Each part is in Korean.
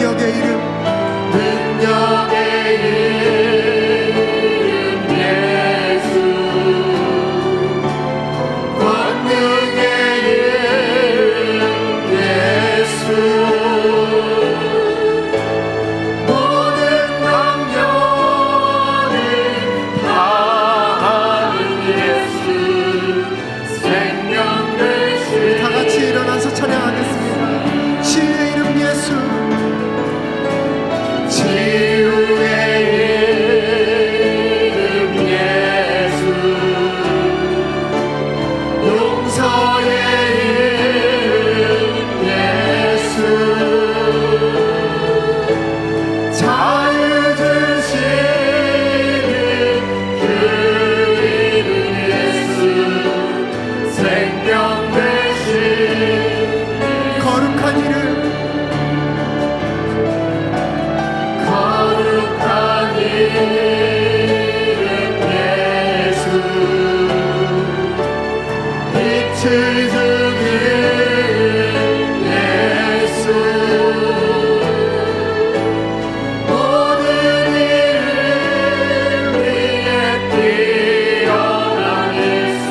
능력의 이름, 능력의 이름 예수, 권능의 이름 예수, 모든 강력을 다하는 예수, 생명 되신 다 같이 일어나서 찬양하겠습니다. 치유의 이름 예수, 치유의 이름 예수, 용서의 이름 예수, 자유 주시는 그 이름 예수, 생명 되신 거룩한 이름, 거룩한 이름 예수, 빛을 주는 예수, 모든 이름 위에 뛰어난 예수,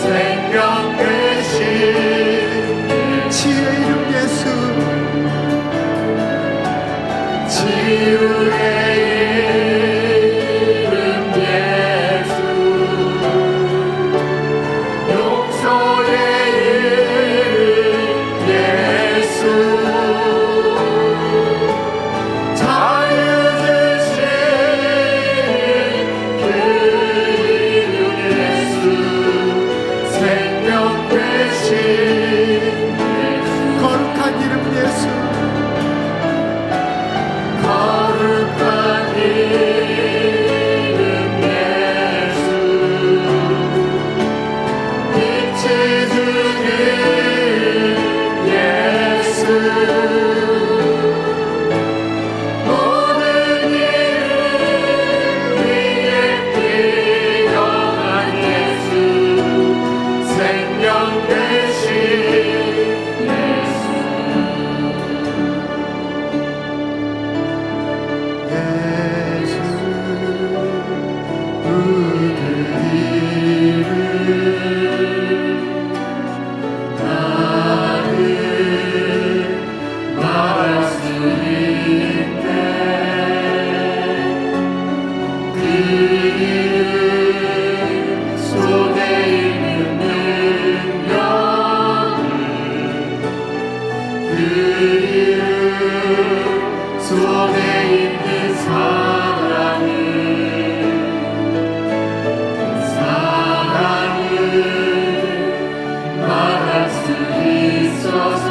생명 되신 치유의 이름 예수, 치유의 이름 예수, 용서의 이름 예수, 자유 주시는 그 이름 예수, 생명 되신 예수, 거룩한 이름 예수, 거룩한 이름 예수, 빛을 주는 예수, 모든 이름 위에 뛰어난 예수, 생명 되신 예수. 예수, 그 이름 나는 말할 수 있네. 그 이름 속에 있는 능력을, 그 이름 속에 있는 사랑을 말할 수 있어서,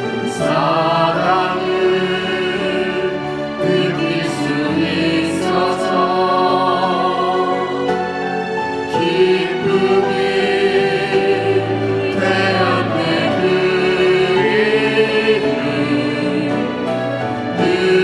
그 사랑을 느낄 수 있어서, 기쁨이 되었네. 그 이름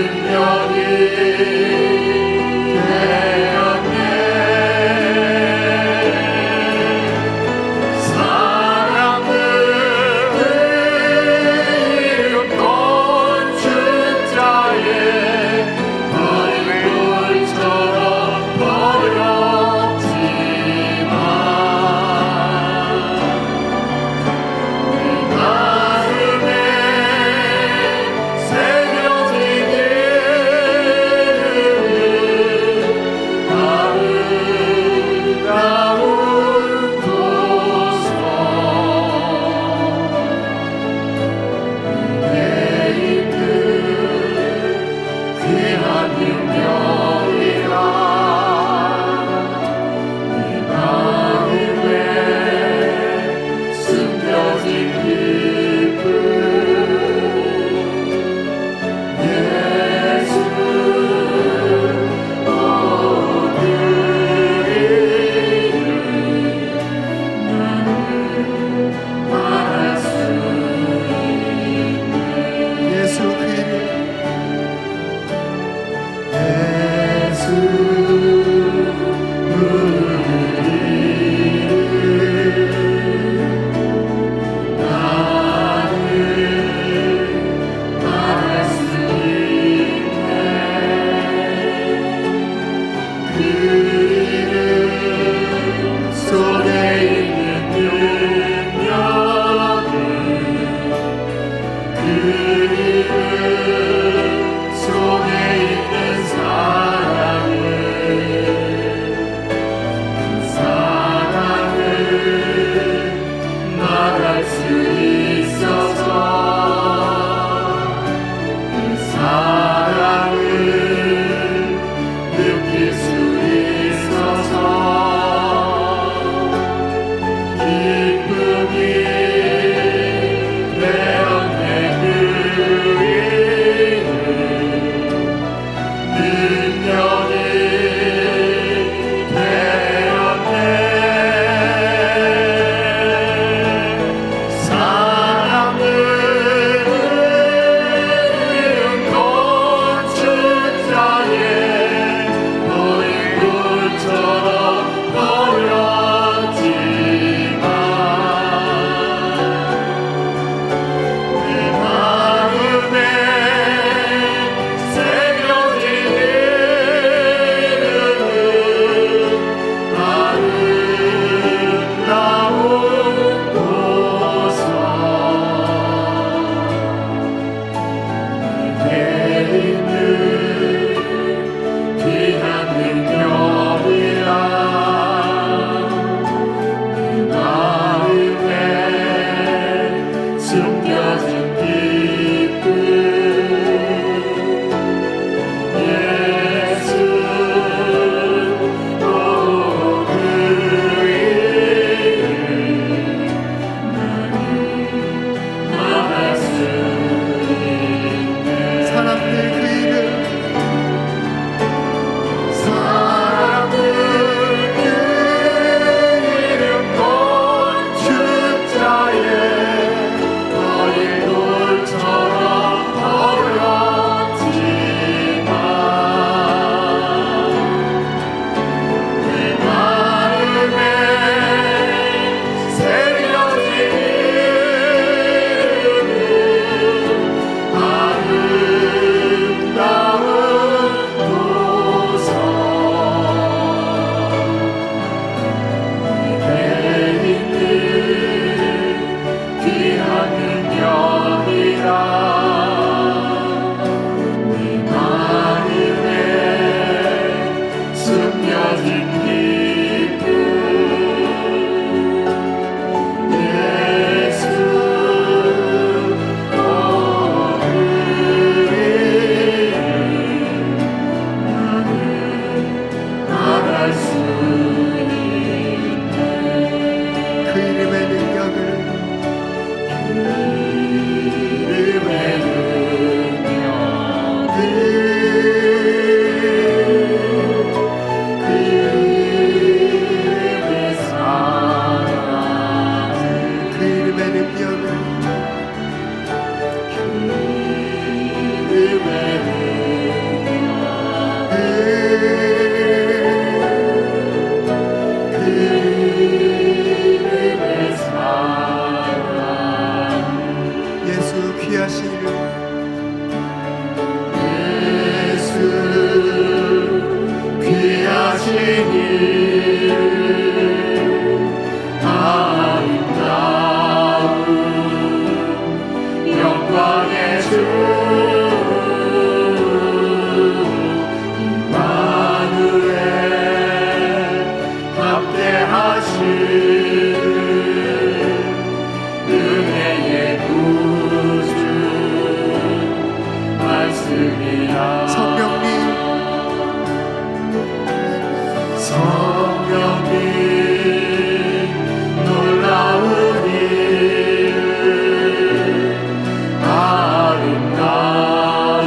이름 속에 있는 사랑을 말할 수 있어서 그 사랑을 느낄 수 있어서 기쁨이 되었네. 그 이름 능력이 되었네. 사람들은 건축자의 너의 돌처럼 버렸지만 내 마음에 새겨진 이름은 아름다운 보석 내게 있는 귀한 능력이라 내 마음에 숨겨진 기쁨 예수 그 이름 나는 말할 수 있네. 사람들 그 이름 사람들 그 이름 건축자의 너의 돌처럼 버렸지만 내 마음에 새겨진 이름은 아름다운 보석 내게 있는 귀한 능력이라 내 마음에 숨겨진 기쁨 예수 그 이름 나는 말할 수 있네. 그 이름의 능력을 이름의 능력 그 이름의 사랑 그 이름의 능력을 이름의 능력 그 이름의 사랑 예수 귀하신 이름 예수 귀하신 이름 아름다운 영광의 주 임마누엘 함께하시는 은혜의 구주 말씀이라. 성령님 놀라운 이름 아름다운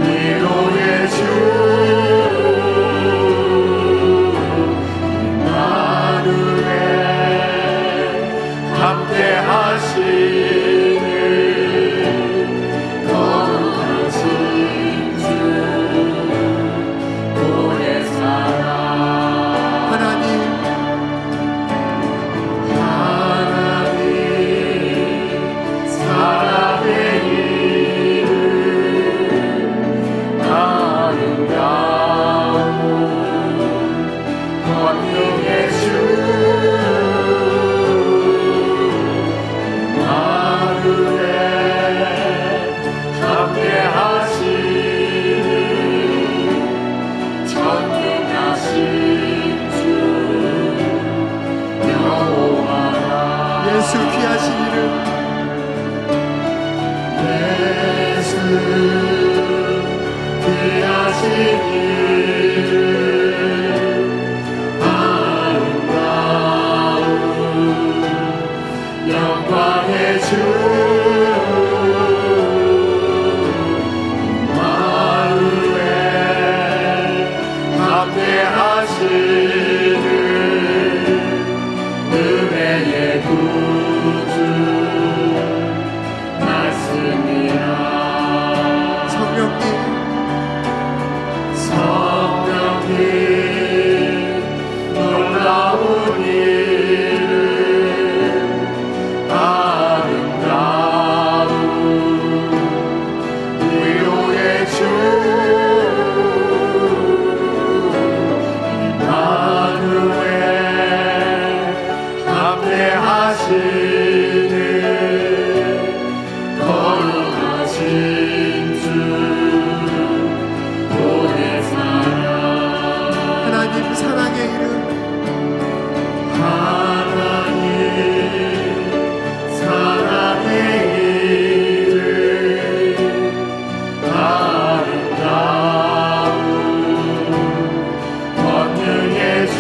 위로의 주 임마누엘 함께하시는 거룩하신 주 오래 살아 하나님 사랑의 이름 아름다운 권능의 주 임마누엘 영광의 주 임마누엘 함께하시는 은혜의 구주 말씀이라. 성령님 놀라운 일을 아름다운 위로의 주 임마누엘 함께하시는 거룩하신 주 하나님 사랑의 이름, 하나님 사랑의 이름 아름다운 권능의 주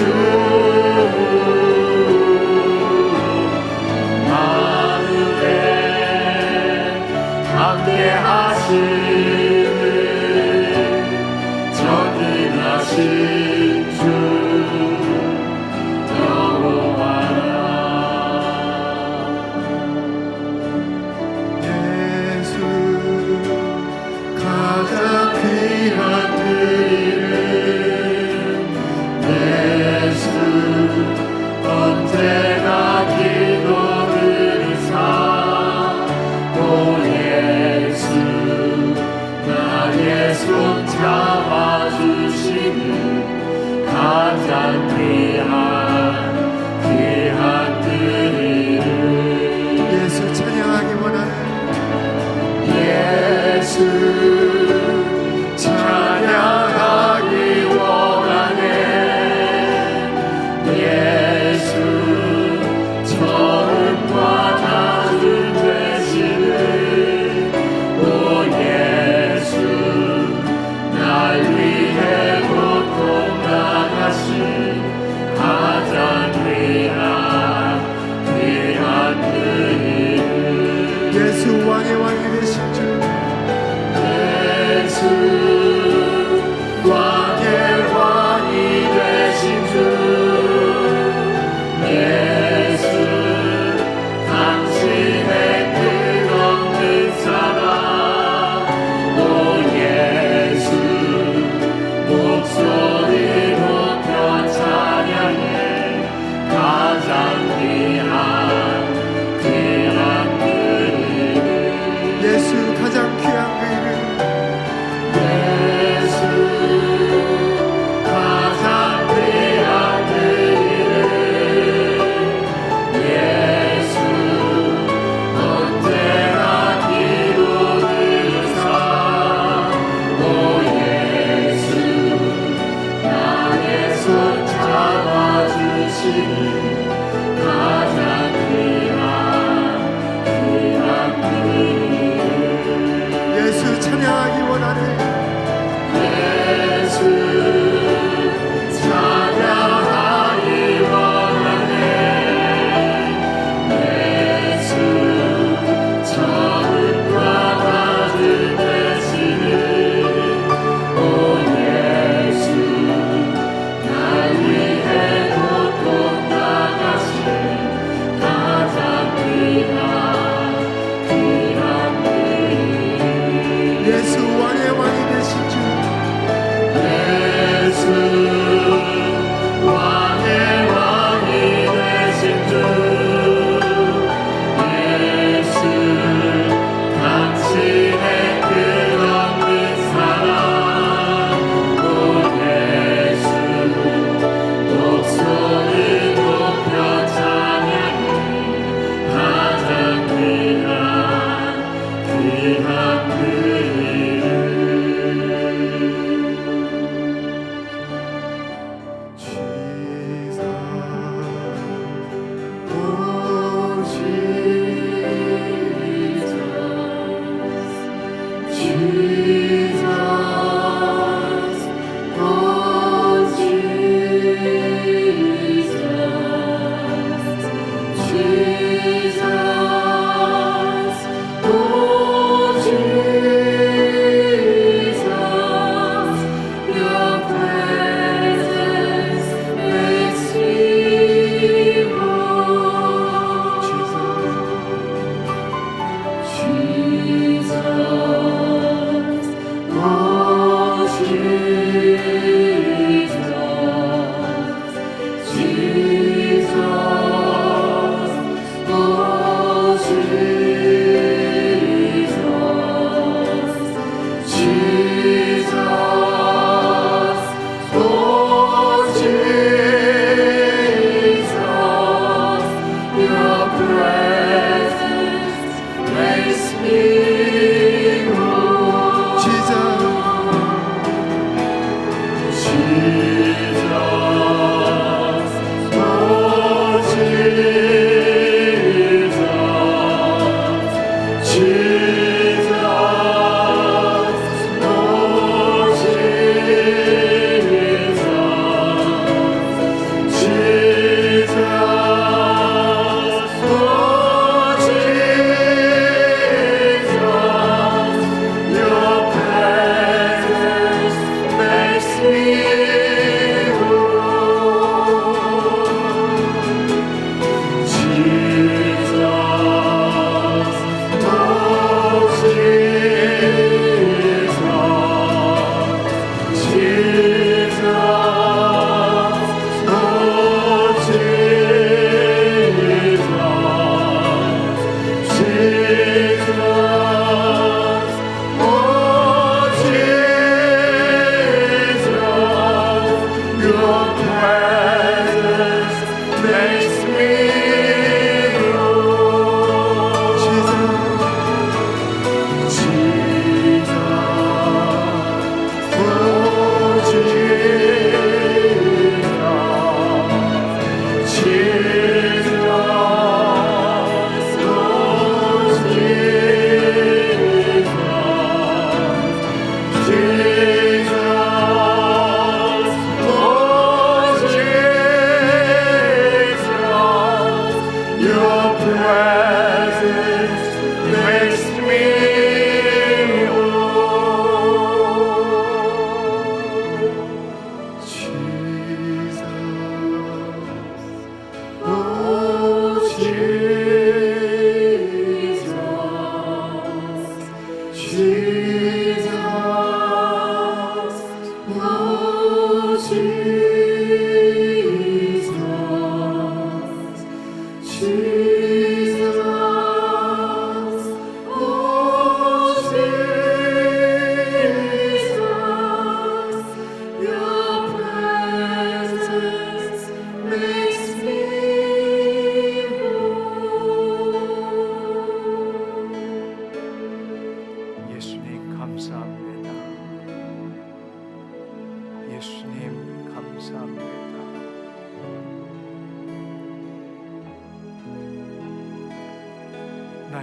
임마누엘 함께하시는 전능하신 주 여호와라. 예수 가장 귀한 그 이름, 예수 언제나 기도 들으사 오 예수 나의 손 잡아주시는 가장 귀한 그 이름. 예수 찬양하기 원하는 예수 찬양하기 원하네. 예수 처음과 나중 되시는 오 예수 날 위해 고통 당하신 가장 귀한 그 이름. 예수 왕의 왕이 되신 주, 예수 왕의 왕이 되신 주 예수 당신의 끝없는 사랑 오 예수 목소리 높여 찬양해 가장 귀한 그 이름. 예수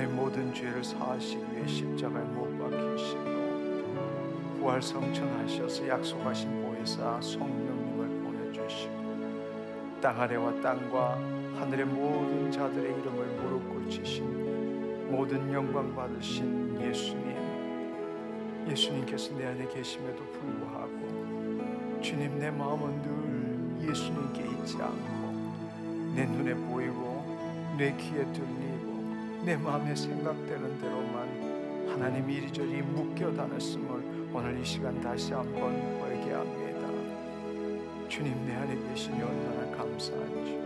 우리의 모든 죄를 사하시기 위해 십자가에 못 박히시고 부활 성천하셔서 약속하신 보혜사 성령님을 보내주시고 땅 아래와 땅과 하늘의 모든 자들의 이름을 무릎 꿇히신 모든 영광 받으신 예수님께서 내 안에 계심에도 불구하고 주님, 내 마음은 늘 예수님께 있지 않고 내 눈에 보이고 내 귀에 들리고 내 마음에 생각되는 대로만 하나님 이리저리 묶여 다녔음을 오늘 이 시간 다시 한번 회개합니다. 주님, 내 안에 계시니 얼마나 감사한지.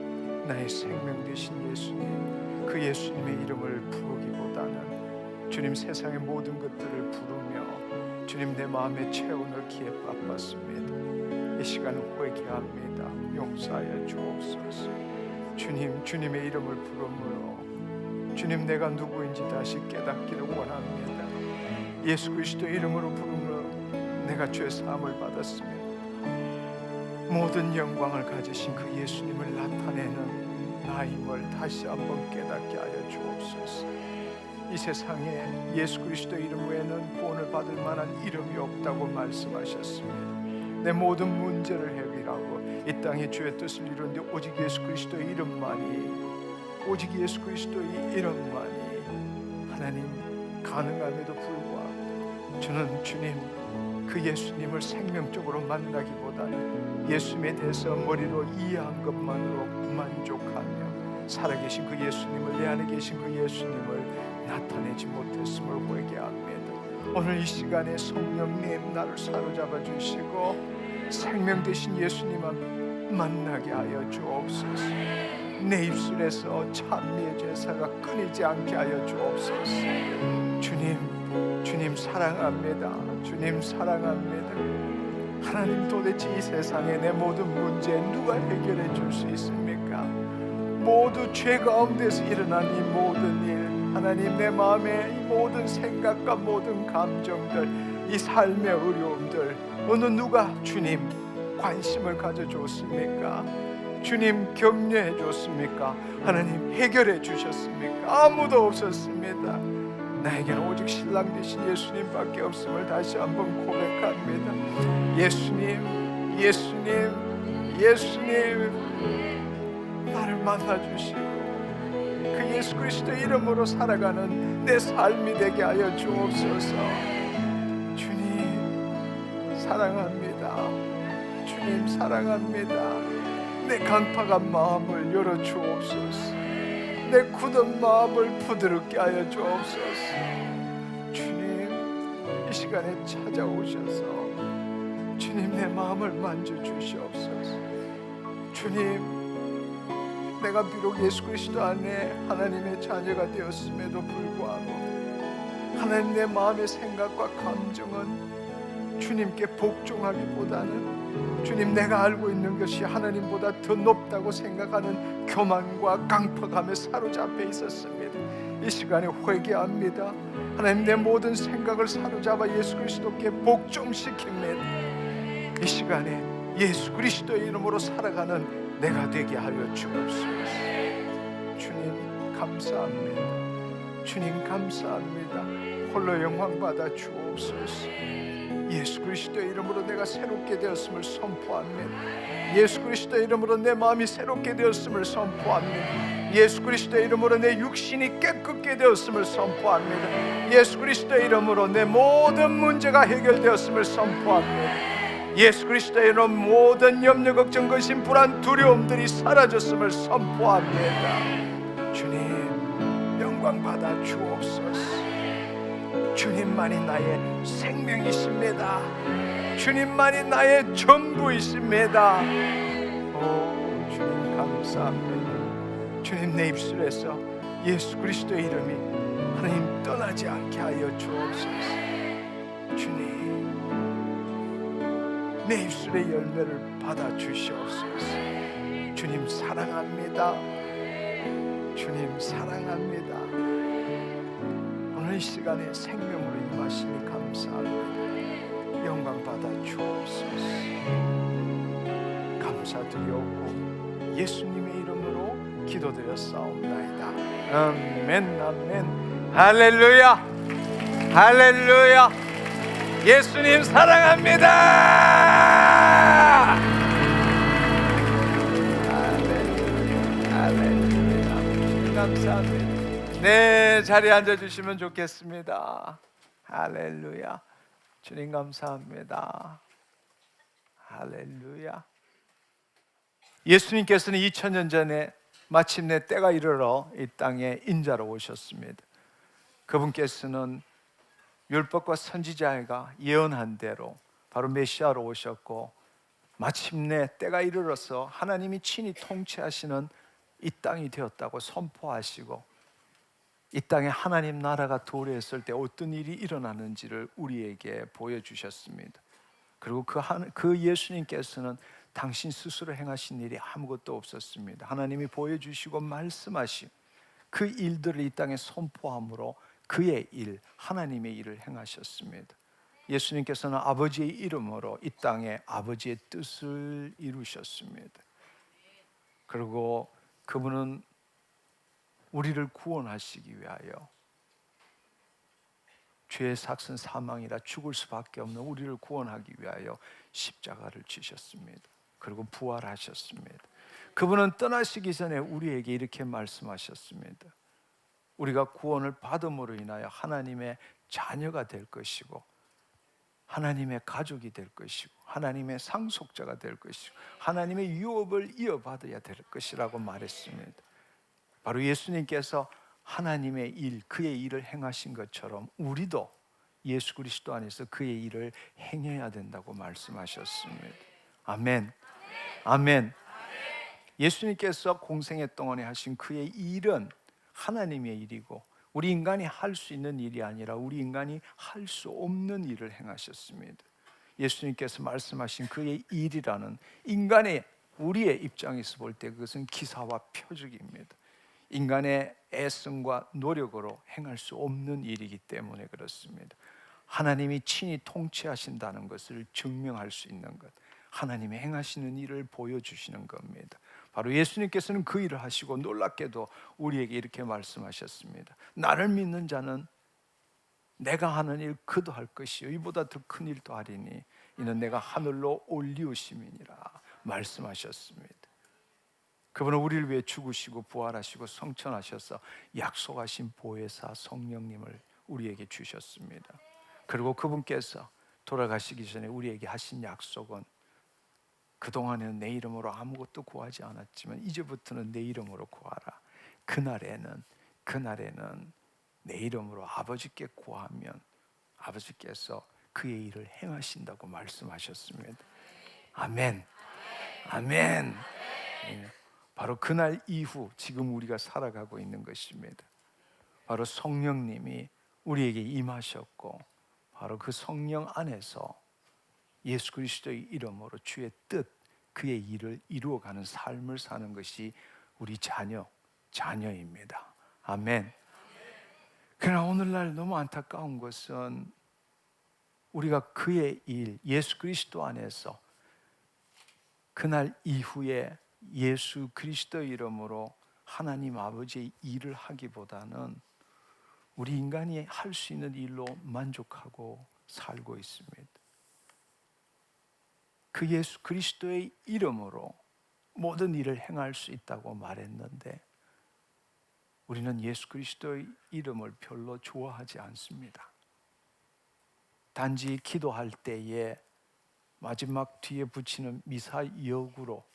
나의 생명 되신 예수님, 그 예수님의 이름을 부르기보다는 주님 세상의 모든 것들을 부르며 주님 내 마음의 체온을 기에 바빴습니다. 이 시간 회개합니다. 용서하여 주옵소서. 주님, 주님의 이름을 부르므로 주님 내가 누구인지 다시 깨닫기를 원합니다. 예수 그리스도의 이름으로 부르므로 내가 죄 사함을 받았으며 모든 영광을 가지신 그 예수님을 나타내는 나임을 다시 한번 깨닫게 하여 주옵소서. 이 세상에 예수 그리스도 이름 외에는 구원을 받을 만한 이름이 없다고 말씀하셨습니다. 내 모든 문제를 해결하고 이 땅에 주의 뜻을 이루는데 오직 예수 그리스도의 이름만이, 오직 예수 그리스도의 이름만이 하나님 가능함에도 불구하고 저는 주님 그 예수님을 생명적으로 만나기보다는 예수님에 대해서 머리로 이해한 것만으로 만족하며 살아계신 그 예수님을, 내 안에 계신 그 예수님을 나타내지 못했음을 회개합니다. 오늘 이 시간에 성령님 나를 사로잡아 주시고 생명 되신 예수님을 만나게 하여 주옵소서. 내 입술에서 찬미의 제사가 끊이지 않게 하여 주옵소서. 주님 사랑합니다. 주님 사랑합니다. 하나님, 도대체 이 세상에 내 모든 문제 누가 해결해 줄 수 있습니까? 모두 죄 가운데서 일어난 이 모든 일, 하나님 내 마음의 이 모든 생각과 모든 감정들, 이 삶의 어려움들 어느 누가 주님 관심을 가져줬습니까? 주님 격려해 줬습니까? 하나님 해결해 주셨습니까? 아무도 없었습니다. 나에게는 오직 신랑 되신 예수님밖에 없음을 다시 한번 고백합니다. 예수님 나를 만나주시고 그 예수 그리스도 이름으로 살아가는 내 삶이 되게 하여 주옵소서. 주님 사랑합니다. 주님 사랑합니다. 내 강팍한 마음을 열어 주옵소서. 내 굳은 마음을 부드럽게 하여 주옵소서. 주님 이 시간에 찾아오셔서 주님 내 마음을 만져주시옵소서. 주님, 내가 비록 예수 그리스도 안에 하나님의 자녀가 되었음에도 불구하고 하나님 내 마음의 생각과 감정은 주님께 복종하기보다는 주님 내가 알고 있는 것이 하나님보다 더 높다고 생각하는 교만과 강팍함에 사로잡혀 있었습니다. 이 시간에 회개합니다. 하나님 내 모든 생각을 사로잡아 예수 그리스도께 복종시킵니다. 이 시간에 예수 그리스도의 이름으로 살아가는 내가 되게 하여 주옵소서. 주님 감사합니다. 주님 감사합니다. 홀로 영광 받아 주옵소서. 예수 그리스도의 이름으로 내가 새롭게 되었음을 선포합니다. 예수 그리스도의 이름으로 내 마음이 새롭게 되었음을 선포합니다. 예수 그리스도의 이름으로 내 육신이 깨끗게 되었음을 선포합니다. 예수 그리스도의 이름으로 내 모든 문제가 해결되었음을 선포합니다. 예수 그리스도의 이름으로 모든 염려, 걱정, 근심, 불안, 두려움들이 사라졌음을 선포합니다. 주님 영광 받아 주옵소서. 주님만이 나의 생명이십니다. 주님만이 나의 전부이십니다. 오 주님 감사합니다. 주님 내 입술에서 예수 그리스도의 이름이 하나님 떠나지 않게 하여 주옵소서. 주님 내 입술의 열매를 받아 주시옵소서. 주님 사랑합니다. 주님 사랑합니다. 오늘 이 시간에 생명으로 임하시니 감사합니다. 영광 받아 주옵소서. 감사드리옵고 예수님의 이름으로 기도드렸사옵나이다. 아멘 아멘. 할렐루야, 할렐루야. 예수님 사랑합니다. 할렐루야, 할렐루야. 감사합니다. 네, 자리에 앉아주시면 좋겠습니다. 할렐루야. 주님 감사합니다. 할렐루야. 예수님께서는 2000년 전에 마침내 때가 이르러 이 땅에 인자로 오셨습니다. 그분께서는 율법과 선지자가 예언한 대로 바로 메시아로 오셨고, 마침내 때가 이르러서 하나님이 친히 통치하시는 이 땅이 되었다고 선포하시고, 이 땅에 하나님 나라가 도래했을 때 어떤 일이 일어나는지를 우리에게 보여주셨습니다. 그리고 그 예수님께서는 당신 스스로 행하신 일이 아무것도 없었습니다. 하나님이 보여주시고 말씀하신 그 일들을 이 땅에 선포함으로 그의 일, 하나님의 일을 행하셨습니다. 예수님께서는 아버지의 이름으로 이 땅에 아버지의 뜻을 이루셨습니다. 그리고 그분은 우리를 구원하시기 위하여 죄의 삭은 사망이라 죽을 수밖에 없는 우리를 구원하기 위하여 십자가를 지셨습니다. 그리고 부활하셨습니다. 그분은 떠나시기 전에 우리에게 이렇게 말씀하셨습니다. 우리가 구원을 받음으로 인하여 하나님의 자녀가 될 것이고, 하나님의 가족이 될 것이고, 하나님의 상속자가 될 것이고, 하나님의 유업을 이어받아야 될 것이라고 말했습니다. 바로 예수님께서 하나님의 일, 그의 일을 행하신 것처럼 우리도 예수 그리스도 안에서 그의 일을 행해야 된다고 말씀하셨습니다. 아멘. 아멘. 예수님께서 공생애 동안에 하신 그의 일은 하나님의 일이고, 우리 인간이 할 수 있는 일이 아니라 우리 인간이 할 수 없는 일을 행하셨습니다. 예수님께서 말씀하신 그의 일이라는, 인간의 우리의 입장에서 볼 때 그것은 기사와 표적입니다. 인간의 애씀과 노력으로 행할 수 없는 일이기 때문에 그렇습니다. 하나님이 친히 통치하신다는 것을 증명할 수 있는 것, 하나님이 행하시는 일을 보여주시는 겁니다. 바로 예수님께서는 그 일을 하시고, 놀랍게도 우리에게 이렇게 말씀하셨습니다. 나를 믿는 자는 내가 하는 일 그도 할 것이요 이보다 더 큰 일도 하리니 이는 내가 하늘로 올리우심이니라 말씀하셨습니다. 그분은 우리를 위해 죽으시고 부활하시고 성천하셔서 약속하신 보혜사 성령님을 우리에게 주셨습니다. 그리고 그분께서 돌아가시기 전에 우리에게 하신 약속은, 그동안에는 내 이름으로 아무것도 구하지 않았지만 이제부터는 내 이름으로 구하라. 그날에는 내 이름으로 아버지께 구하면 아버지께서 그의 일을 행하신다고 말씀하셨습니다. 아멘. 아멘. 바로 그날 이후 지금 우리가 살아가고 있는 것입니다. 바로 성령님이 우리에게 임하셨고, 바로 그 성령 안에서 예수 그리스도의 이름으로 주의 뜻, 그의 일을 이루어가는 삶을 사는 것이 우리 자녀입니다. 아멘. 그러나 오늘날 너무 안타까운 것은 우리가 그의 일, 예수 그리스도 안에서 그날 이후에 예수 그리스도의 이름으로 하나님 아버지의 일을 하기보다는 우리 인간이 할 수 있는 일로 만족하고 살고 있습니다. 그 예수 그리스도의 이름으로 모든 일을 행할 수 있다고 말했는데, 우리는 예수 그리스도의 이름을 별로 좋아하지 않습니다. 단지 기도할 때에 마지막 뒤에 붙이는 미사역으로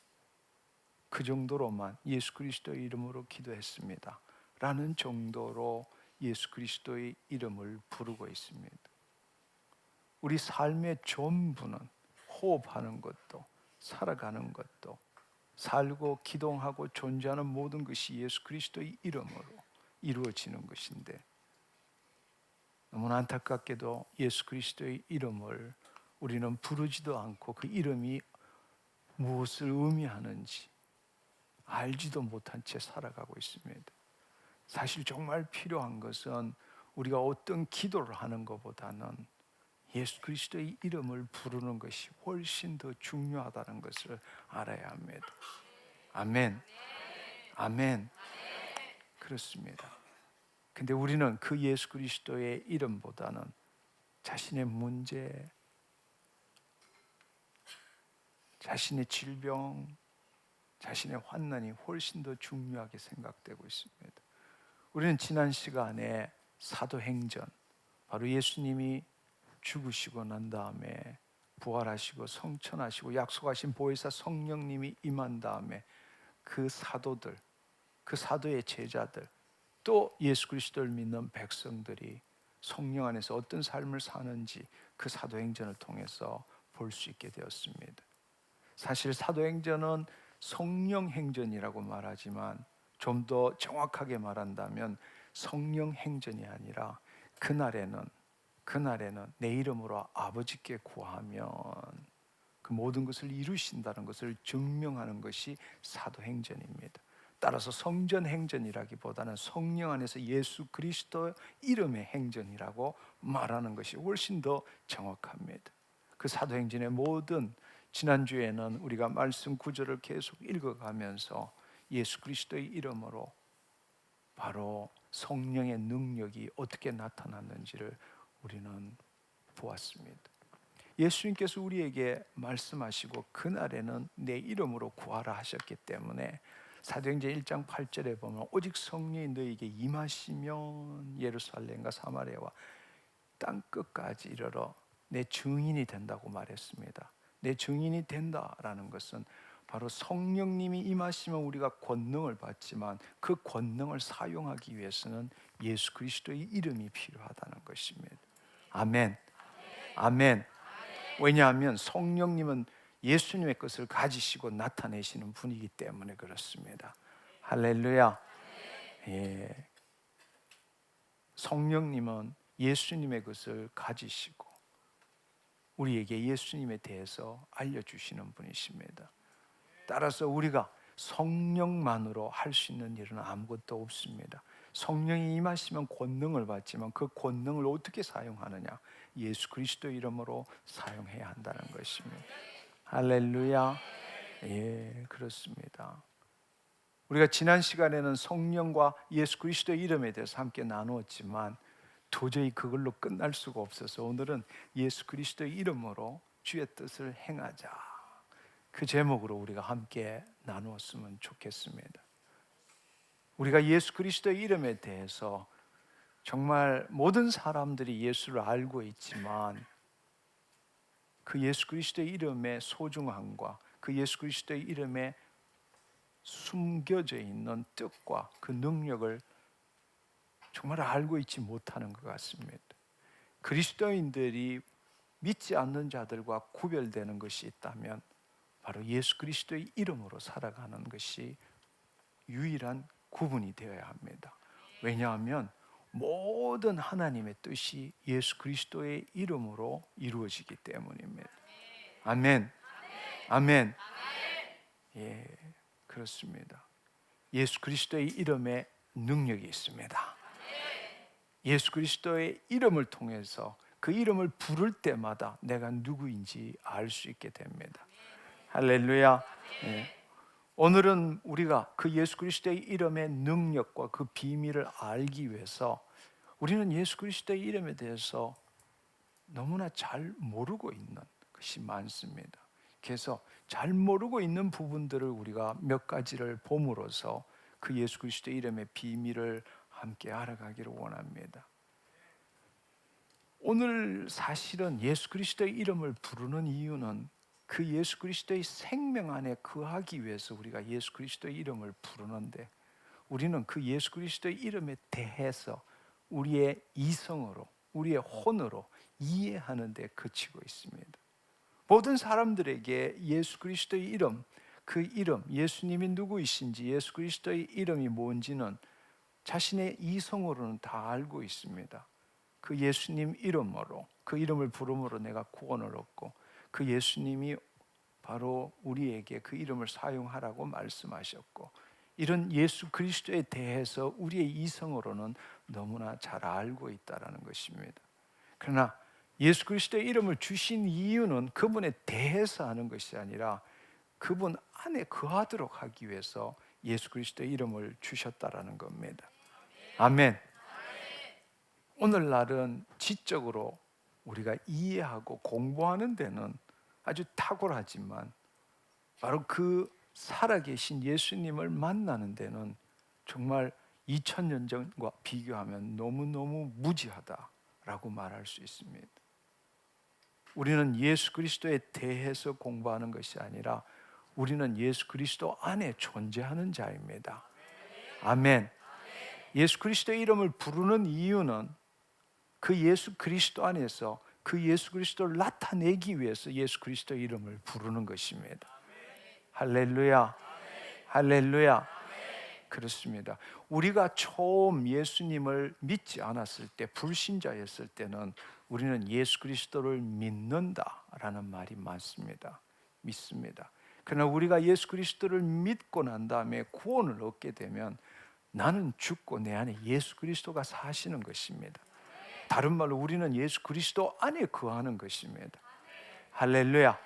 그 정도로만 예수 그리스도의 이름으로 기도했습니다 라는 정도로 예수 그리스도의 이름을 부르고 있습니다. 우리 삶의 전부는, 호흡하는 것도 살아가는 것도 살고 기동하고 존재하는 모든 것이 예수 그리스도의 이름으로 이루어지는 것인데, 너무나 안타깝게도 예수 그리스도의 이름을 우리는 부르지도 않고 그 이름이 무엇을 의미하는지 알지도 못한 채 살아가고 있습니다. 사실 정말 필요한 것은 우리가 어떤 기도를 하는 것보다는 예수 그리스도의 이름을 부르는 것이 훨씬 더 중요하다는 것을 알아야 합니다. 아멘. 아멘. 그렇습니다. 근데 우리는 그 예수 그리스도의 이름보다는 자신의 문제, 자신의 질병, 자신의 환난이 훨씬 더 중요하게 생각되고 있습니다. 우리는 지난 시간에 사도행전, 바로 예수님이 죽으시고 난 다음에 부활하시고 성천하시고 약속하신 보혜사 성령님이 임한 다음에 그 사도들, 그 사도의 제자들, 또 예수 그리스도를 믿는 백성들이 성령 안에서 어떤 삶을 사는지 그 사도행전을 통해서 볼 수 있게 되었습니다. 사실 사도행전은 성령행전이라고 말하지만 좀 더 정확하게 말한다면 성령행전이 아니라 그날에는 내 이름으로 아버지께 구하면 그 모든 것을 이루신다는 것을 증명하는 것이 사도행전입니다. 따라서 성전행전이라기보다는 성령 안에서 예수 그리스도 이름의 행전이라고 말하는 것이 훨씬 더 정확합니다. 그 사도행전의 모든, 지난주에는 우리가 말씀 구절을 계속 읽어가면서 예수 그리스도의 이름으로 바로 성령의 능력이 어떻게 나타났는지를 우리는 보았습니다. 예수님께서 우리에게 말씀하시고 그날에는 내 이름으로 구하라 하셨기 때문에 사도행전 1장 8절에 보면 오직 성령이 너희에게 임하시면 예루살렘과 사마리아와 땅 끝까지 이르러 내 증인이 된다고 말했습니다. 내 증인이 된다라는 것은 바로 성령님이 임하시면 우리가 권능을 받지만 그 권능을 사용하기 위해서는 예수 그리스도의 이름이 필요하다는 것입니다. 아멘. 아멘. 왜냐하면 성령님은 예수님의 것을 가지시고 나타내시는 분이기 때문에 그렇습니다. 할렐루야. 예. 성령님은 예수님의 것을 가지시고 우리에게 예수님에 대해서 알려주시는 분이십니다. 따라서 우리가 성령만으로 할 수 있는 일은 아무것도 없습니다. 성령이 임하시면 권능을 받지만 그 권능을 어떻게 사용하느냐? 예수 그리스도의 이름으로 사용해야 한다는 것입니다. 할렐루야. 예, 그렇습니다. 우리가 지난 시간에는 성령과 예수 그리스도의 이름에 대해서 함께 나누었지만 도저히 그걸로 끝날 수가 없어서 오늘은 예수 그리스도의 이름으로 주의 뜻을 행하자, 그 제목으로 우리가 함께 나누었으면 좋겠습니다. 우리가 예수 그리스도의 이름에 대해서 정말 모든 사람들이 예수를 알고 있지만 그 예수 그리스도의 이름의 소중함과 그 예수 그리스도의 이름에 숨겨져 있는 뜻과 그 능력을 정말 알고 있지 못하는 것 같습니다. 그리스도인들이 믿지 않는 자들과 구별되는 것이 있다면 바로 예수 그리스도의 이름으로 살아가는 것이 유일한 구분이 되어야 합니다. 왜냐하면 모든 하나님의 뜻이 예수 그리스도의 이름으로 이루어지기 때문입니다. 아멘. 아멘. 예, 그렇습니다. 예수 그리스도의 이름에 능력이 있습니다. 예수 그리스도의 이름을 통해서 그 이름을 부를 때마다 내가 누구인지 알 수 있게 됩니다. 할렐루야. 예. 오늘은 우리가 그 예수 그리스도의 이름의 능력과 그 비밀을 알기 위해서 우리는 예수 그리스도의 이름에 대해서 너무나 잘 모르고 있는 것이 많습니다. 그래서 잘 모르고 있는 부분들을 우리가 몇 가지를 봄으로써 그 예수 그리스도의 이름의 비밀을 함께 알아가기를 원합니다. 오늘 사실은 예수 그리스도의 이름을 부르는 이유는 그 예수 그리스도의 생명 안에 거하기 위해서 우리가 예수 그리스도의 이름을 부르는데 우리는 그 예수 그리스도의 이름에 대해서 우리의 이성으로, 우리의 혼으로 이해하는 데 그치고 있습니다. 모든 사람들에게 예수 그리스도의 이름, 그 이름, 예수님이 누구이신지, 예수 그리스도의 이름이 뭔지는 자신의 이성으로는 다 알고 있습니다. 그 예수님 이름으로, 그 이름을 부름으로 내가 구원을 얻고 그 예수님이 바로 우리에게 그 이름을 사용하라고 말씀하셨고 이런 예수 그리스도에 대해서 우리의 이성으로는 너무나 잘 알고 있다는 것입니다. 그러나 예수 그리스도의 이름을 주신 이유는 그분에 대해서 하는 것이 아니라 그분 안에 거하도록 하기 위해서 예수 그리스도의 이름을 주셨다라는 겁니다. 아멘. 오늘날은 지적으로 우리가 이해하고 공부하는 데는 아주 탁월하지만 바로 그 살아계신 예수님을 만나는 데는 정말 2000년 전과 비교하면 너무너무 무지하다라고 말할 수 있습니다. 우리는 예수 그리스도에 대해서 공부하는 것이 아니라 우리는 예수 그리스도 안에 존재하는 자입니다. 아멘. 예수 그리스도의 이름을 부르는 이유는 그 예수 그리스도 안에서 그 예수 그리스도를 나타내기 위해서 예수 그리스도의 이름을 부르는 것입니다. 할렐루야. 할렐루야. 그렇습니다. 우리가 처음 예수님을 믿지 않았을 때, 불신자였을 때는 우리는 예수 그리스도를 믿는다라는 말이 많습니다. 믿습니다. 그러나 우리가 예수 그리스도를 믿고 난 다음에 구원을 얻게 되면 나는 죽고 내 안에 예수 그리스도가 사시는 것입니다. 다른 말로 우리는 예수 그리스도 안에 거하는 것입니다. 할렐루야.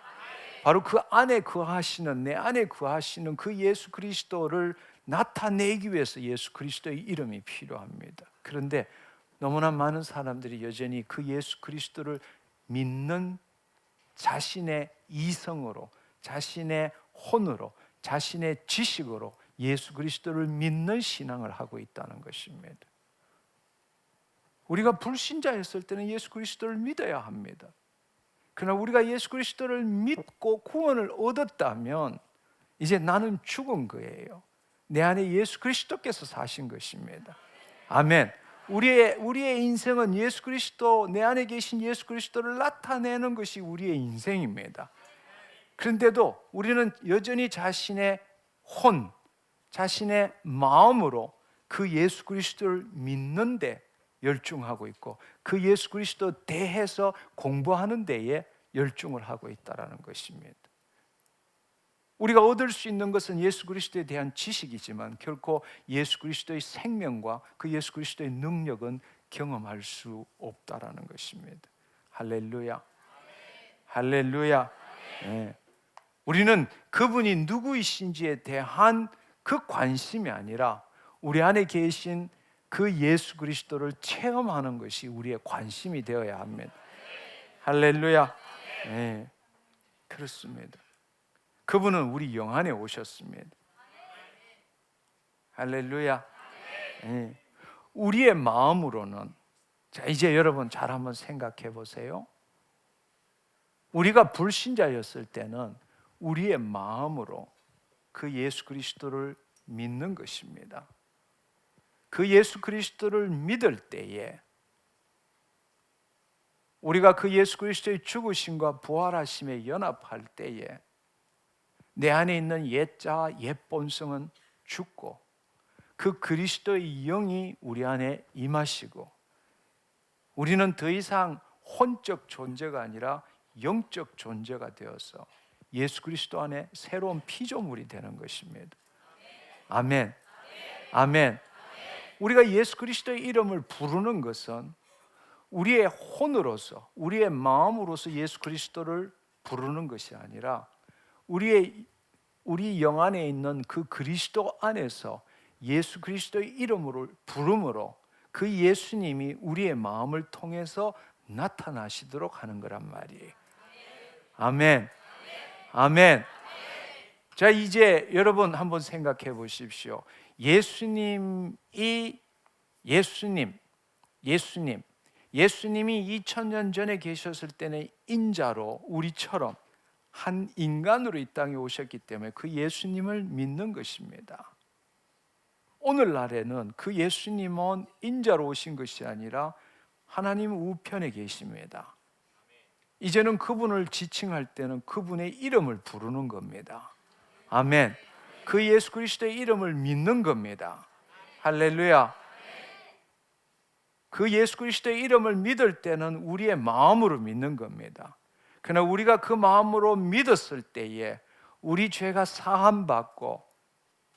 바로 그 안에 거하시는, 내 안에 거하시는 그 예수 그리스도를 나타내기 위해서 예수 그리스도의 이름이 필요합니다. 그런데 너무나 많은 사람들이 여전히 그 예수 그리스도를 믿는 자신의 이성으로, 자신의 혼으로, 자신의 지식으로 예수 그리스도를 믿는 신앙을 하고 있다는 것입니다. 우리가 불신자였을 때는 예수 그리스도를 믿어야 합니다. 그러나 우리가 예수 그리스도를 믿고 구원을 얻었다면 이제 나는 죽은 거예요. 내 안에 예수 그리스도께서 사신 것입니다. 아멘. 우리의 인생은 예수 그리스도, 내 안에 계신 예수 그리스도를 나타내는 것이 우리의 인생입니다. 그런데도 우리는 여전히 자신의 혼, 자신의 마음으로 그 예수 그리스도를 믿는데 열중하고 있고 그 예수 그리스도 대해서 공부하는 데에 열중을 하고 있다는 것입니다. 우리가 얻을 수 있는 것은 예수 그리스도에 대한 지식이지만 결코 예수 그리스도의 생명과 그 예수 그리스도의 능력은 경험할 수 없다라는 것입니다. 할렐루야. 할렐루야. 네. 우리는 그분이 누구이신지에 대한 그 관심이 아니라 우리 안에 계신 그 예수 그리스도를 체험하는 것이 우리의 관심이 되어야 합니다. 할렐루야. 네. 그렇습니다. 그분은 우리 영 안에 오셨습니다. 할렐루야. 네. 우리의 마음으로는, 자 이제 여러분 잘 한번 생각해 보세요. 우리가 불신자였을 때는 우리의 마음으로 그 예수 그리스도를 믿는 것입니다. 그 예수 그리스도를 믿을 때에 우리가 그 예수 그리스도의 죽으심과 부활하심에 연합할 때에 내 안에 있는 옛자, 옛 본성은 죽고 그 그리스도의 영이 우리 안에 임하시고 우리는 더 이상 혼적 존재가 아니라 영적 존재가 되어서 예수 그리스도 안에 새로운 피조물이 되는 것입니다. 아멘. 아멘. 우리가 예수 그리스도의 이름을 부르는 것은 우리의 혼으로서, 우리의 마음으로서 예수 그리스도를 부르는 것이 아니라 우리 영 안에 있는 그 그리스도 안에서 예수 그리스도의 이름으로 부름으로 그 예수님이 우리의 마음을 통해서 나타나시도록 하는 거란 말이에요. 아멘. 아멘. 자 이제 여러분 한번 생각해 보십시오. 예수님이 2000년 전에 계셨을 때는 인자로 우리처럼 한 인간으로 이 땅에 오셨기 때문에 그 예수님을 믿는 것입니다. 오늘날에는 그 예수님은 인자로 오신 것이 아니라 하나님 우편에 계십니다. 이제는 그분을 지칭할 때는 그분의 이름을 부르는 겁니다. 아멘. 그 예수 그리스도의 이름을 믿는 겁니다. 할렐루야. 그 예수 그리스도의 이름을 믿을 때는 우리의 마음으로 믿는 겁니다. 그러나 우리가 그 마음으로 믿었을 때에 우리 죄가 사함받고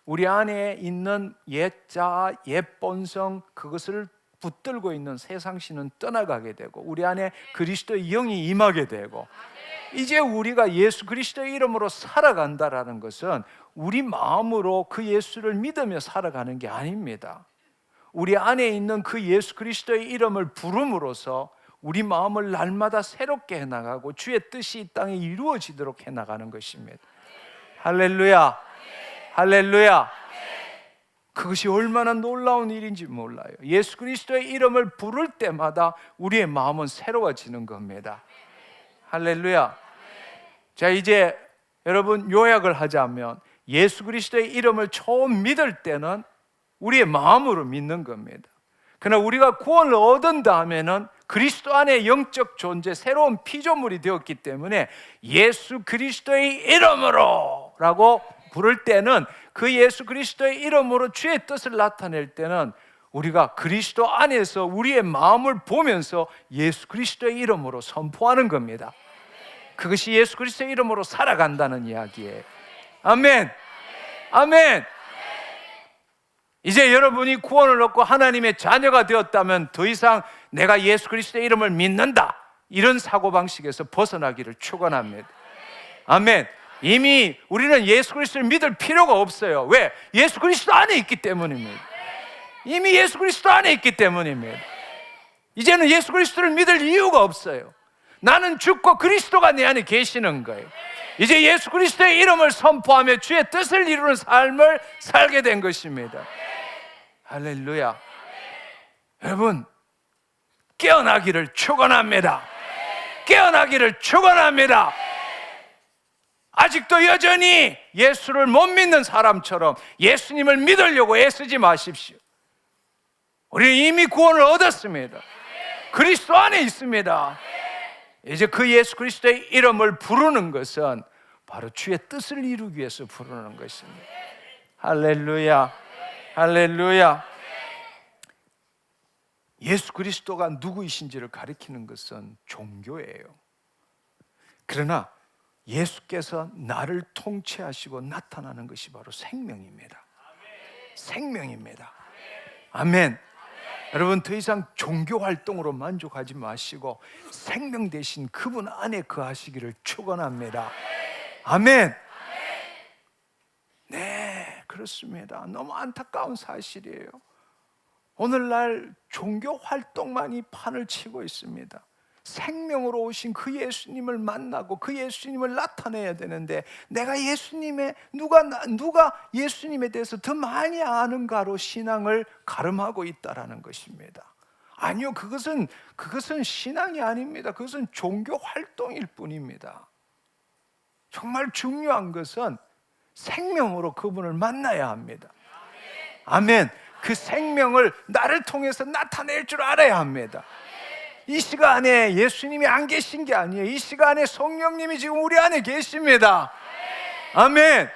우리 안에 있는 옛자, 옛본성 그것을 붙들고 있는 세상신은 떠나가게 되고 우리 안에 그리스도의 영이 임하게 되고 이제 우리가 예수 그리스도의 이름으로 살아간다라는 것은 우리 마음으로 그 예수를 믿으며 살아가는 게 아닙니다. 우리 안에 있는 그 예수 그리스도의 이름을 부름으로써 우리 마음을 날마다 새롭게 해나가고 주의 뜻이 이 땅에 이루어지도록 해나가는 것입니다. 할렐루야, 할렐루야. 그것이 얼마나 놀라운 일인지 몰라요. 예수 그리스도의 이름을 부를 때마다 우리의 마음은 새로워지는 겁니다. 할렐루야. 자, 이제 여러분 요약을 하자면 예수 그리스도의 이름을 처음 믿을 때는 우리의 마음으로 믿는 겁니다. 그러나 우리가 구원을 얻은 다음에는 그리스도 안에 영적 존재, 새로운 피조물이 되었기 때문에 예수 그리스도의 이름으로 라고 부를 때는 그 예수 그리스도의 이름으로 주의 뜻을 나타낼 때는 우리가 그리스도 안에서 우리의 마음을 보면서 예수 그리스도의 이름으로 선포하는 겁니다. 그것이 예수 그리스도의 이름으로 살아간다는 이야기예요. 아멘, 아멘. 이제 여러분이 구원을 얻고 하나님의 자녀가 되었다면 더 이상 내가 예수 그리스도의 이름을 믿는다, 이런 사고방식에서 벗어나기를 축원합니다. 아멘. 이미 우리는 예수 그리스도를 믿을 필요가 없어요. 왜? 예수 그리스도 안에 있기 때문입니다. 이미 예수 그리스도 안에 있기 때문입니다. 이제는 예수 그리스도를 믿을 이유가 없어요. 나는 죽고 그리스도가 내 안에 계시는 거예요. 이제 예수 그리스도의 이름을 선포하며 주의 뜻을 이루는 삶을 살게 된 것입니다. 할렐루야. 여러분, 깨어나기를 축원합니다. 깨어나기를 축원합니다. 아직도 여전히 예수를 못 믿는 사람처럼 예수님을 믿으려고 애쓰지 마십시오. 우리는 이미 구원을 얻었습니다. 그리스도 안에 있습니다. 이제 그 예수 그리스도의 이름을 부르는 것은 바로 주의 뜻을 이루기 위해서 부르는 것입니다. 할렐루야, 할렐루야. 예수 그리스도가 누구이신지를 가리키는 것은 종교예요. 그러나 예수께서 나를 통치하시고 나타나는 것이 바로 생명입니다. 생명입니다. 아멘. 여러분, 더 이상 종교 활동으로 만족하지 마시고 생명 대신 그분 안에 거하시기를 축원합니다. 아멘. 네, 그렇습니다. 너무 안타까운 사실이에요. 오늘날 종교 활동만이 판을 치고 있습니다. 생명으로 오신 그 예수님을 만나고 그 예수님을 나타내야 되는데, 내가 누가 예수님에 대해서 더 많이 아는가로 신앙을 가름하고 있다라는 것입니다. 아니요, 그것은 신앙이 아닙니다. 그것은 종교 활동일 뿐입니다. 정말 중요한 것은 생명으로 그분을 만나야 합니다. 아멘. 그 생명을 나를 통해서 나타낼 줄 알아야 합니다. 이 시간에 예수님이 안 계신 게 아니에요. 이 시간에 성령님이 지금 우리 안에 계십니다. 아멘.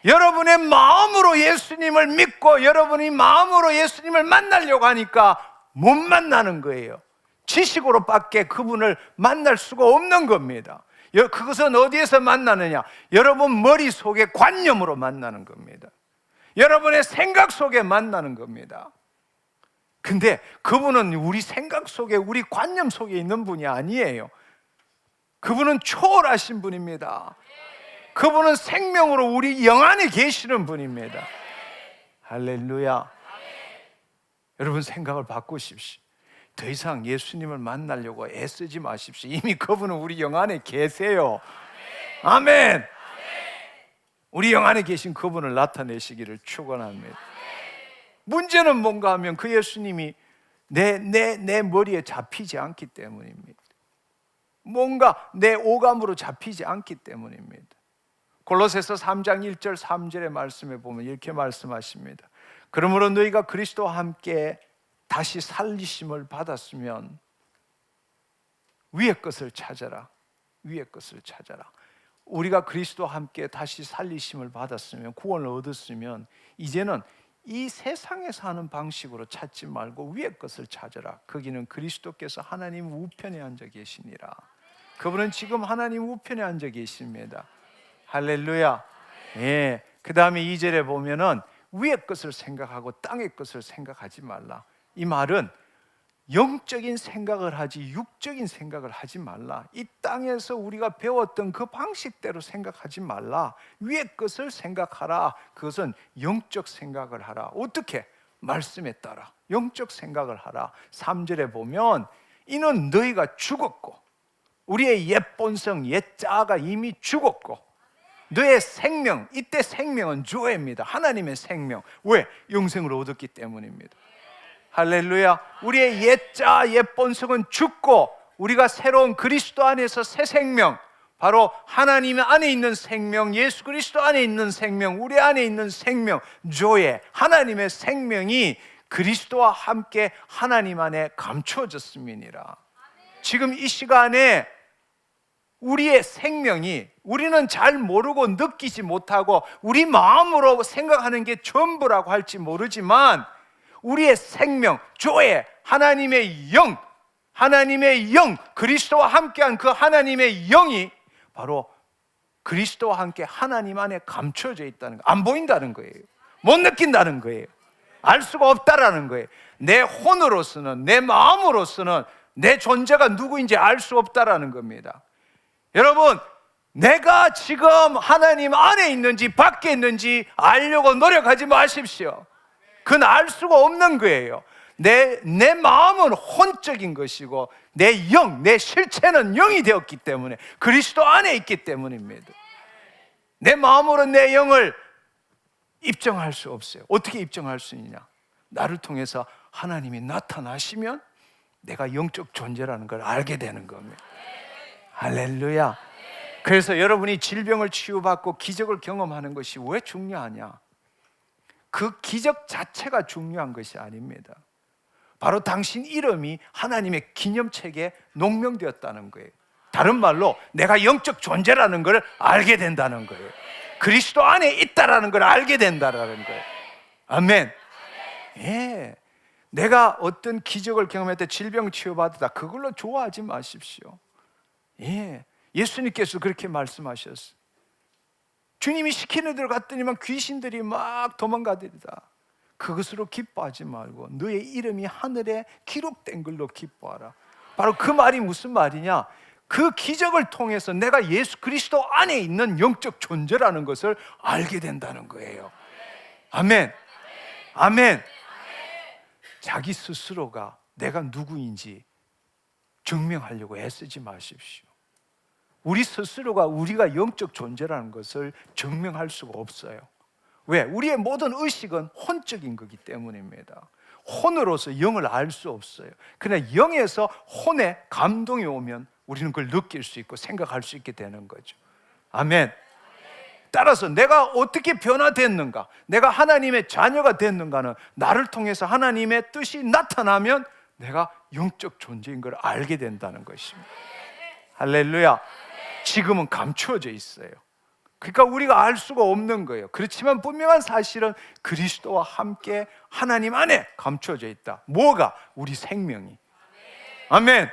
여러분의 마음으로 예수님을 믿고 여러분이 마음으로 예수님을 만나려고 하니까 못 만나는 거예요. 지식으로밖에 그분을 만날 수가 없는 겁니다. 그것은 어디에서 만나느냐? 여러분 머릿속에 관념으로 만나는 겁니다. 여러분의 생각 속에 만나는 겁니다. 근데 그분은 우리 생각 속에, 우리 관념 속에 있는 분이 아니에요. 그분은 초월하신 분입니다. 그분은 생명으로 우리 영 안에 계시는 분입니다. 할렐루야. 여러분, 생각을 바꾸십시오. 더 이상 예수님을 만나려고 애쓰지 마십시오. 이미 그분은 우리 영 안에 계세요. 아멘. 우리 영 안에 계신 그분을 나타내시기를 축원합니다. 문제는 뭔가 하면 그 예수님이 내 머리에 잡히지 않기 때문입니다. 뭔가 내 오감으로 잡히지 않기 때문입니다. 골로새서 3장 1절 3절의 말씀에 보면 이렇게 말씀하십니다. 그러므로 너희가 그리스도와 함께 다시 살리심을 받았으면 위의 것을 찾아라. 위의 것을 찾아라. 우리가 그리스도와 함께 다시 살리심을 받았으면, 구원을 얻었으면 이제는 이 세상에 사는 방식으로 찾지 말고 위의 것을 찾아라. 거기는 그리스도께서 하나님 우편에 앉아 계시니라. 그분은 지금 하나님 우편에 앉아 계십니다. 할렐루야. 예. 그 다음에 2절에 보면은 위의 것을 생각하고 땅의 것을 생각하지 말라. 이 말은 영적인 생각을 하지 육적인 생각을 하지 말라. 이 땅에서 우리가 배웠던 그 방식대로 생각하지 말라. 위의 것을 생각하라. 그것은 영적 생각을 하라. 어떻게? 말씀에 따라 영적 생각을 하라. 3절에 보면 이는 너희가 죽었고 우리의 옛 본성, 옛 자아가 이미 죽었고 너의 생명, 이때 생명은 조회입니다. 하나님의 생명. 왜? 영생을 얻었기 때문입니다. 할렐루야. 우리의 옛 자아, 옛 본성은 죽고 우리가 새로운 그리스도 안에서 새 생명, 바로 하나님 안에 있는 생명, 예수 그리스도 안에 있는 생명, 우리 안에 있는 생명, 조회, 하나님의 생명이 그리스도와 함께 하나님 안에 감추어졌음이니라. 지금 이 시간에 우리의 생명이, 우리는 잘 모르고 느끼지 못하고 우리 마음으로 생각하는 게 전부라고 할지 모르지만 우리의 생명, 조회, 하나님의 영, 그리스도와 함께한 그 하나님의 영이 바로 그리스도와 함께 하나님 안에 감춰져 있다는 거, 안 보인다는 거예요. 못 느낀다는 거예요. 알 수가 없다라는 거예요. 내 혼으로서는, 내 마음으로서는 내 존재가 누구인지 알 수 없다라는 겁니다. 여러분, 내가 지금 하나님 안에 있는지 밖에 있는지 알려고 노력하지 마십시오. 그건 알 수가 없는 거예요. 내 마음은 혼적인 것이고 내 영, 내 실체는 영이 되었기 때문에, 그리스도 안에 있기 때문입니다. 내 마음으로 내 영을 입증할 수 없어요. 어떻게 입증할 수 있냐? 나를 통해서 하나님이 나타나시면 내가 영적 존재라는 걸 알게 되는 겁니다. 할렐루야. 그래서 여러분이 질병을 치유받고 기적을 경험하는 것이 왜 중요하냐? 그 기적 자체가 중요한 것이 아닙니다. 바로 당신 이름이 하나님의 기념책에 농명되었다는 거예요. 다른 말로 내가 영적 존재라는 걸 알게 된다는 거예요. 그리스도 안에 있다라는 걸 알게 된다라는 거예요. 아멘. 예. 내가 어떤 기적을 경험할 때 질병 치유받았다, 그걸로 좋아하지 마십시오. 예. 예수님께서 그렇게 말씀하셨어요. 주님이 시키는 대로 갔더니만 귀신들이 막 도망가더라. 그것으로 기뻐하지 말고 너의 이름이 하늘에 기록된 걸로 기뻐하라. 바로 그 말이 무슨 말이냐? 그 기적을 통해서 내가 예수 그리스도 안에 있는 영적 존재라는 것을 알게 된다는 거예요. 아멘. 아멘. 자기 스스로가 내가 누구인지 증명하려고 애쓰지 마십시오. 우리 스스로가 우리가 영적 존재라는 것을 증명할 수가 없어요. 왜? 우리의 모든 의식은 혼적인 거기 때문입니다. 혼으로서 영을 알 수 없어요. 그러나 영에서 혼에 감동이 오면 우리는 그걸 느낄 수 있고 생각할 수 있게 되는 거죠. 아멘. 따라서 내가 어떻게 변화됐는가, 내가 하나님의 자녀가 됐는가는 나를 통해서 하나님의 뜻이 나타나면 내가 영적 존재인 걸 알게 된다는 것입니다. 할렐루야. 지금은 감추어져 있어요. 그러니까 우리가 알 수가 없는 거예요. 그렇지만 분명한 사실은 그리스도와 함께 하나님 안에 감추어져 있다. 뭐가? 우리 생명이. 아멘.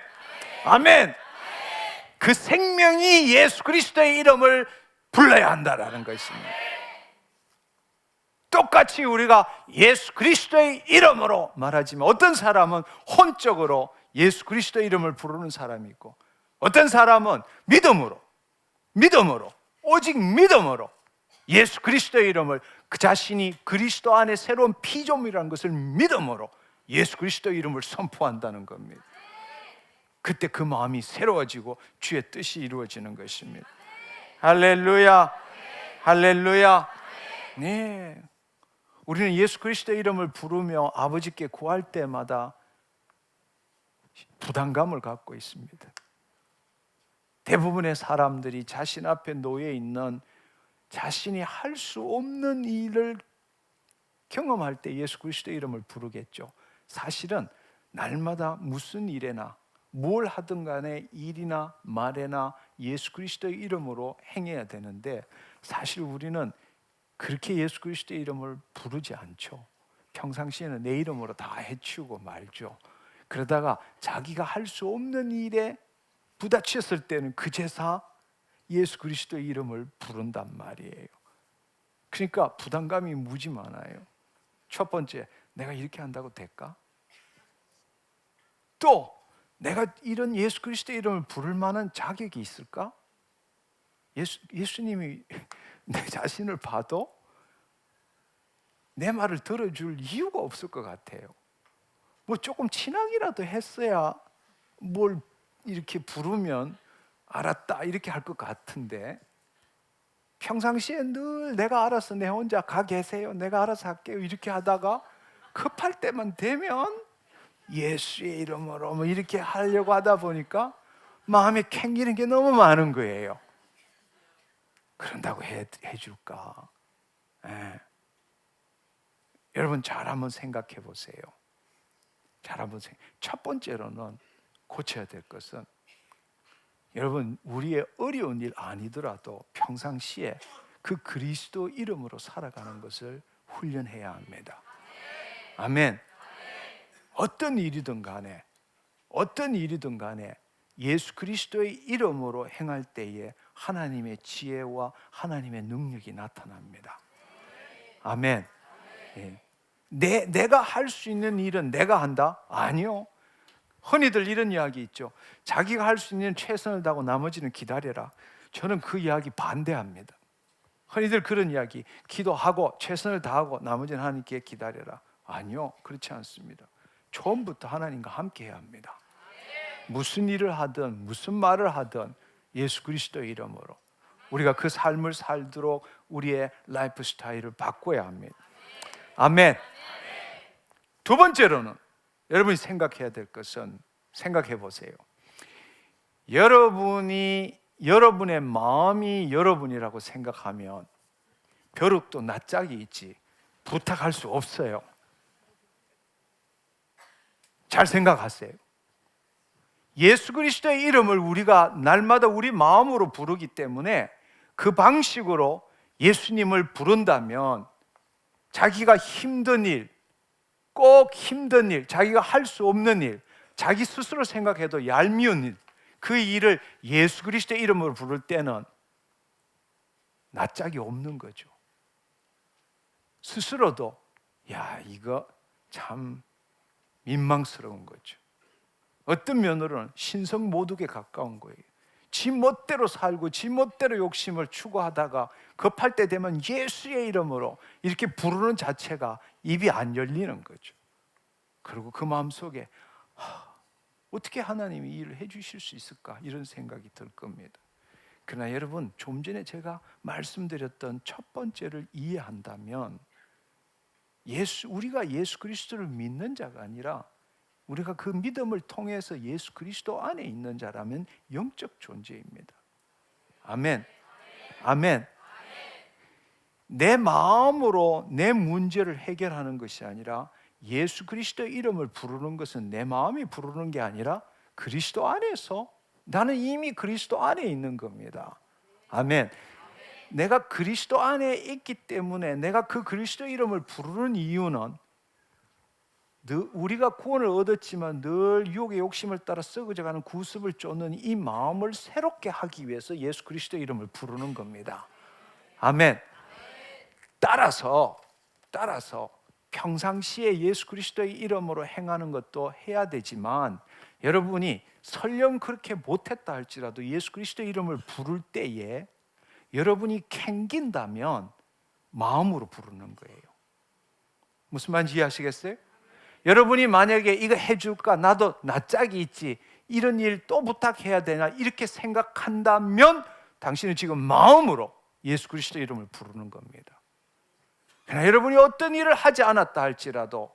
아멘. 그 생명이 예수 그리스도의 이름을 불러야 한다라는 것입니다. 똑같이 우리가 예수 그리스도의 이름으로 말하지만 어떤 사람은 혼적으로 예수 그리스도의 이름을 부르는 사람이 있고 어떤 사람은 믿음으로 오직 믿음으로 예수 그리스도의 이름을, 그 자신이 그리스도 안에 새로운 피조물이라는 것을 믿음으로 예수 그리스도의 이름을 선포한다는 겁니다. 그때 그 마음이 새로워지고 주의 뜻이 이루어지는 것입니다. 할렐루야. 할렐루야. 네. 우리는 예수 그리스도의 이름을 부르며 아버지께 구할 때마다 부담감을 갖고 있습니다. 대부분의 사람들이 자신 앞에 놓여 있는 자신이 할 수 없는 일을 경험할 때 예수 그리스도의 이름을 부르겠죠. 사실은 날마다 무슨 일에나 뭘 하든 간에 일이나 말에나 예수 그리스도의 이름으로 행해야 되는데 사실 우리는 그렇게 예수 그리스도의 이름을 부르지 않죠. 평상시에는 내 이름으로 다 해치우고 말죠. 그러다가 자기가 할 수 없는 일에 부딪혔을 때는 그제서 예수 그리스도의 이름을 부른단 말이에요. 그러니까 부담감이 무지 많아요. 첫 번째, 내가 이렇게 한다고 될까? 또 내가 이런 예수 그리스도의 이름을 부를 만한 자격이 있을까? 예수님이 내 자신을 봐도 내 말을 들어줄 이유가 없을 것 같아요. 뭐 조금 친하기라도 했어야 뭘 이렇게 부르면 알았다 이렇게 할 것 같은데, 평상시에 늘 내가 알아서 내 혼자 가 계세요, 내가 알아서 할게요 이렇게 하다가 급할 때만 되면 예수의 이름으로 뭐 이렇게 하려고 하다 보니까 마음에 캥기는 게 너무 많은 거예요. 그런다고 해줄까? 여러분 잘 한번 생각해 보세요. 첫 번째로는 고쳐야 될 것은, 여러분 우리의 어려운 일 아니더라도 평상시에 그 그리스도 이름으로 살아가는 것을 훈련해야 합니다. 아멘. 어떤 일이든 간에 예수 그리스도의 이름으로 행할 때에 하나님의 지혜와 하나님의 능력이 나타납니다. 아멘. 내가 할 수 있는 일은 내가 한다? 아니요. 흔히들 이런 이야기 있죠. 자기가 할 수 있는 최선을 다하고 나머지는 기다려라. 저는 그 이야기 반대합니다. 흔히들 그런 이야기, 기도하고 최선을 다하고 나머지는 하나님께 기다려라. 아니요, 그렇지 않습니다. 처음부터 하나님과 함께 해야 합니다. 무슨 일을 하든 무슨 말을 하든 예수 그리스도의 이름으로 우리가 그 삶을 살도록 우리의 라이프 스타일을 바꿔야 합니다. 아멘. 두 번째로는 여러분이 생각해야 될 것은, 생각해 보세요. 여러분의 마음이 여러분이라고 생각하면 벼룩도 낯짝이 있지 부탁할 수 없어요. 잘 생각하세요. 예수 그리스도의 이름을 우리가 날마다 우리 마음으로 부르기 때문에 그 방식으로 예수님을 부른다면 자기가 힘든 일, 꼭 힘든 일, 자기가 할 수 없는 일, 자기 스스로 생각해도 얄미운 일, 그 일을 예수 그리스도의 이름으로 부를 때는 낯짝이 없는 거죠. 스스로도 야, 이거 참 민망스러운 거죠. 어떤 면으로는 신성모독에 가까운 거예요. 지 멋대로 살고 지 멋대로 욕심을 추구하다가 급할 때 되면 예수의 이름으로 이렇게 부르는 자체가 입이 안 열리는 거죠. 그리고 그 마음속에 어떻게 하나님이 이 일을 해주실 수 있을까 이런 생각이 들 겁니다. 그러나 여러분, 좀 전에 제가 말씀드렸던 첫 번째를 이해한다면 우리가 예수 그리스도를 믿는 자가 아니라 우리가 그 믿음을 통해서 예수 그리스도 안에 있는 자라면 영적 존재입니다. 아멘. 아멘. 내 마음으로 내 문제를 해결하는 것이 아니라 예수 그리스도의 이름을 부르는 것은 내 마음이 부르는 게 아니라 그리스도 안에서, 나는 이미 그리스도 안에 있는 겁니다. 아멘. 내가 그리스도 안에 있기 때문에 내가 그 그리스도 이름을 부르는 이유는 우리가 구원을 얻었지만 늘 유혹의 욕심을 따라 썩어져가는 구습을 쫓는 이 마음을 새롭게 하기 위해서 예수 그리스도의 이름을 부르는 겁니다. 아멘. 따라서 평상시에 예수 그리스도의 이름으로 행하는 것도 해야 되지만, 여러분이 설령 그렇게 못했다 할지라도 예수 그리스도의 이름을 부를 때에 여러분이 캥긴다면 마음으로 부르는 거예요. 무슨 말인지 이해하시겠어요? 여러분이 만약에 이거 해줄까, 나도 낯짝이 있지, 이런 일 또 부탁해야 되나 이렇게 생각한다면 당신은 지금 마음으로 예수 그리스도의 이름을 부르는 겁니다. 그러나 여러분이 어떤 일을 하지 않았다 할지라도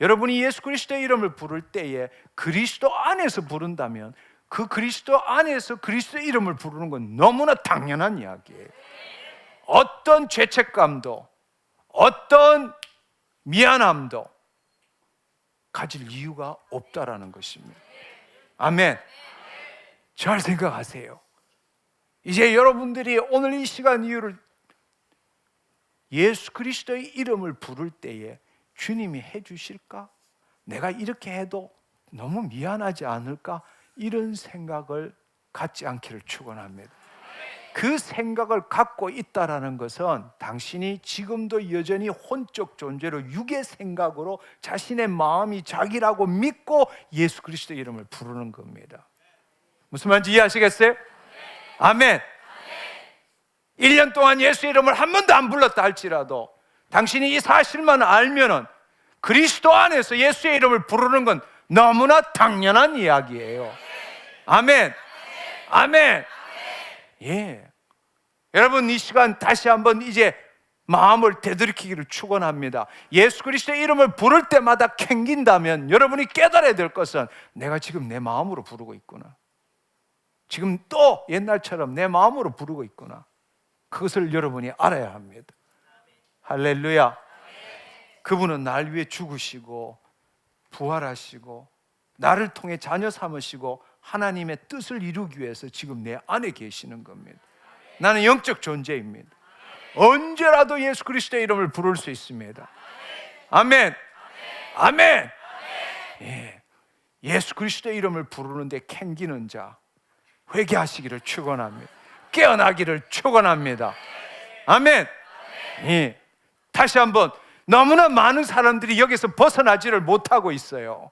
여러분이 예수 그리스도의 이름을 부를 때에 그리스도 안에서 부른다면 그 그리스도 안에서 그리스도의 이름을 부르는 건 너무나 당연한 이야기예요. 어떤 죄책감도 어떤 미안함도 가질 이유가 없다라는 것입니다. 아멘. 잘 생각하세요. 이제 여러분들이 오늘 이 시간 이후를 예수 그리스도의 이름을 부를 때에 주님이 해주실까? 내가 이렇게 해도 너무 미안하지 않을까? 이런 생각을 갖지 않기를 축원합니다. 그 생각을 갖고 있다라는 것은 당신이 지금도 여전히 혼적 존재로 육의 생각으로 자신의 마음이 자기라고 믿고 예수 그리스도의 이름을 부르는 겁니다. 무슨 말인지 이해하시겠어요? 아멘. 1년 동안 예수 이름을 한 번도 안 불렀다 할지라도 당신이 이 사실만 알면은 그리스도 안에서 예수의 이름을 부르는 건 너무나 당연한 이야기예요. 아멘. 아멘. 예. 여러분, 이 시간 다시 한번 이제 마음을 되돌이키기를 축원합니다. 예수 그리스도의 이름을 부를 때마다 캥긴다면 여러분이 깨달아야 될 것은 내가 지금 내 마음으로 부르고 있구나. 지금 또 옛날처럼 내 마음으로 부르고 있구나. 그것을 여러분이 알아야 합니다. 할렐루야. 그분은 날 위해 죽으시고 부활하시고 나를 통해 자녀 삼으시고 하나님의 뜻을 이루기 위해서 지금 내 안에 계시는 겁니다. 나는 영적 존재입니다. 언제라도 예수 그리스도의 이름을 부를 수 있습니다. 아멘. 아멘. 예. 예수 그리스도의 이름을 부르는데 캥기는 자 회개하시기를 축원합니다. 깨어나기를 축원합니다. 아멘. 예. 다시 한번, 너무나 많은 사람들이 여기서 벗어나지를 못하고 있어요.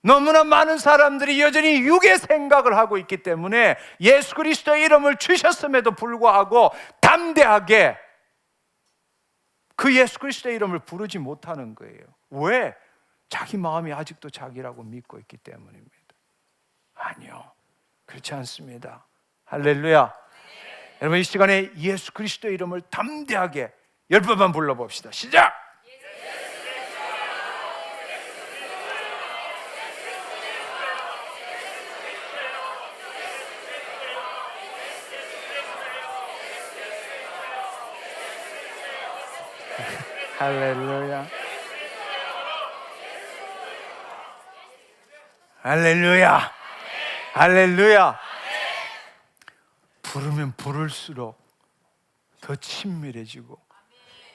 너무나 많은 사람들이 여전히 육의 생각을 하고 있기 때문에 예수 그리스도의 이름을 주셨음에도 불구하고 담대하게 그 예수 그리스도의 이름을 부르지 못하는 거예요. 왜? 자기 마음이 아직도 자기라고 믿고 있기 때문입니다. 아니요, 그렇지 않습니다. 할렐루야. 여러분, 이 시간에 예수 그리스도의 이름을 담대하게 10번만 불러봅시다. 시작! 할렐루야. 할렐루야. 할렐루야. 부르면 부를수록 더 친밀해지고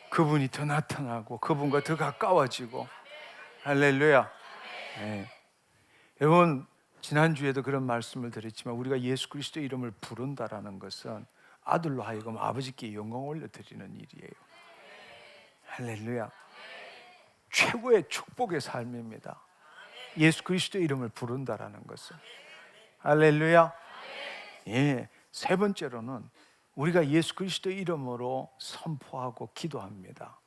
그분이 더 나타나고 그분과 더 가까워지고. 할렐루야. 네. 여러분, 지난주에도 그런 말씀을 드렸지만 우리가 예수 그리스도의 이름을 부른다라는 것은 아들로 하여금 아버지께 영광 올려드리는 일이에요. 할렐루야. 최고의 축복의 삶입니다. 예수 그리스도의 이름을 부른다라는 것은. 할렐루야. 예. 세 번째로는 우리가 예수 그리스도의 이름으로 선포하고 기도합니다.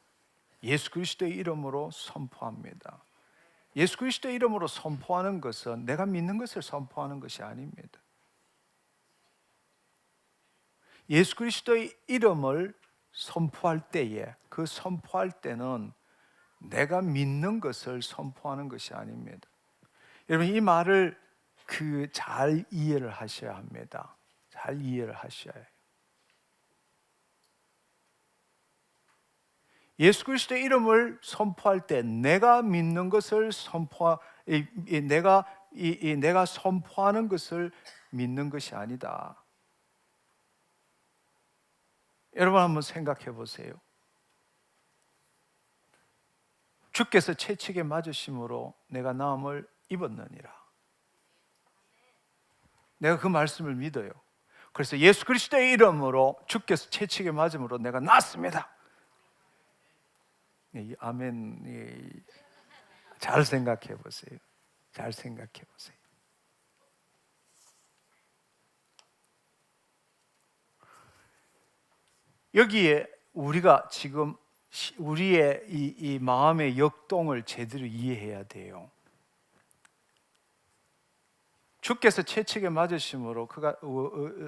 예수 그리스도의 이름으로 선포합니다. 예수 그리스도의 이름으로 선포하는 것은 내가 믿는 것을 선포하는 것이 아닙니다. 예수 그리스도의 이름을 선포할 때에, 그 선포할 때는 내가 믿는 것을 선포하는 것이 아닙니다. 여러분, 이 말을 잘 이해를 하셔야 합니다. 잘 이해를 하셔야 해요. 예수 그리스도의 이름을 선포할 때 내가 믿는 것을 내가 선포하는 것을 믿는 것이 아니다. 여러분, 한번 생각해 보세요. 주께서 채찍에 맞으심으로 내가 나음을 입었느니라. 내가 그 말씀을 믿어요. 그래서 예수 그리스도의 이름으로 주께서 채찍에 맞음으로 내가 낫습니다. 아멘. 잘 생각해 보세요. 잘 생각해 보세요. 여기에 우리가 지금 우리의 이 마음의 역동을 제대로 이해해야 돼요. 주께서 채찍에 맞으심으로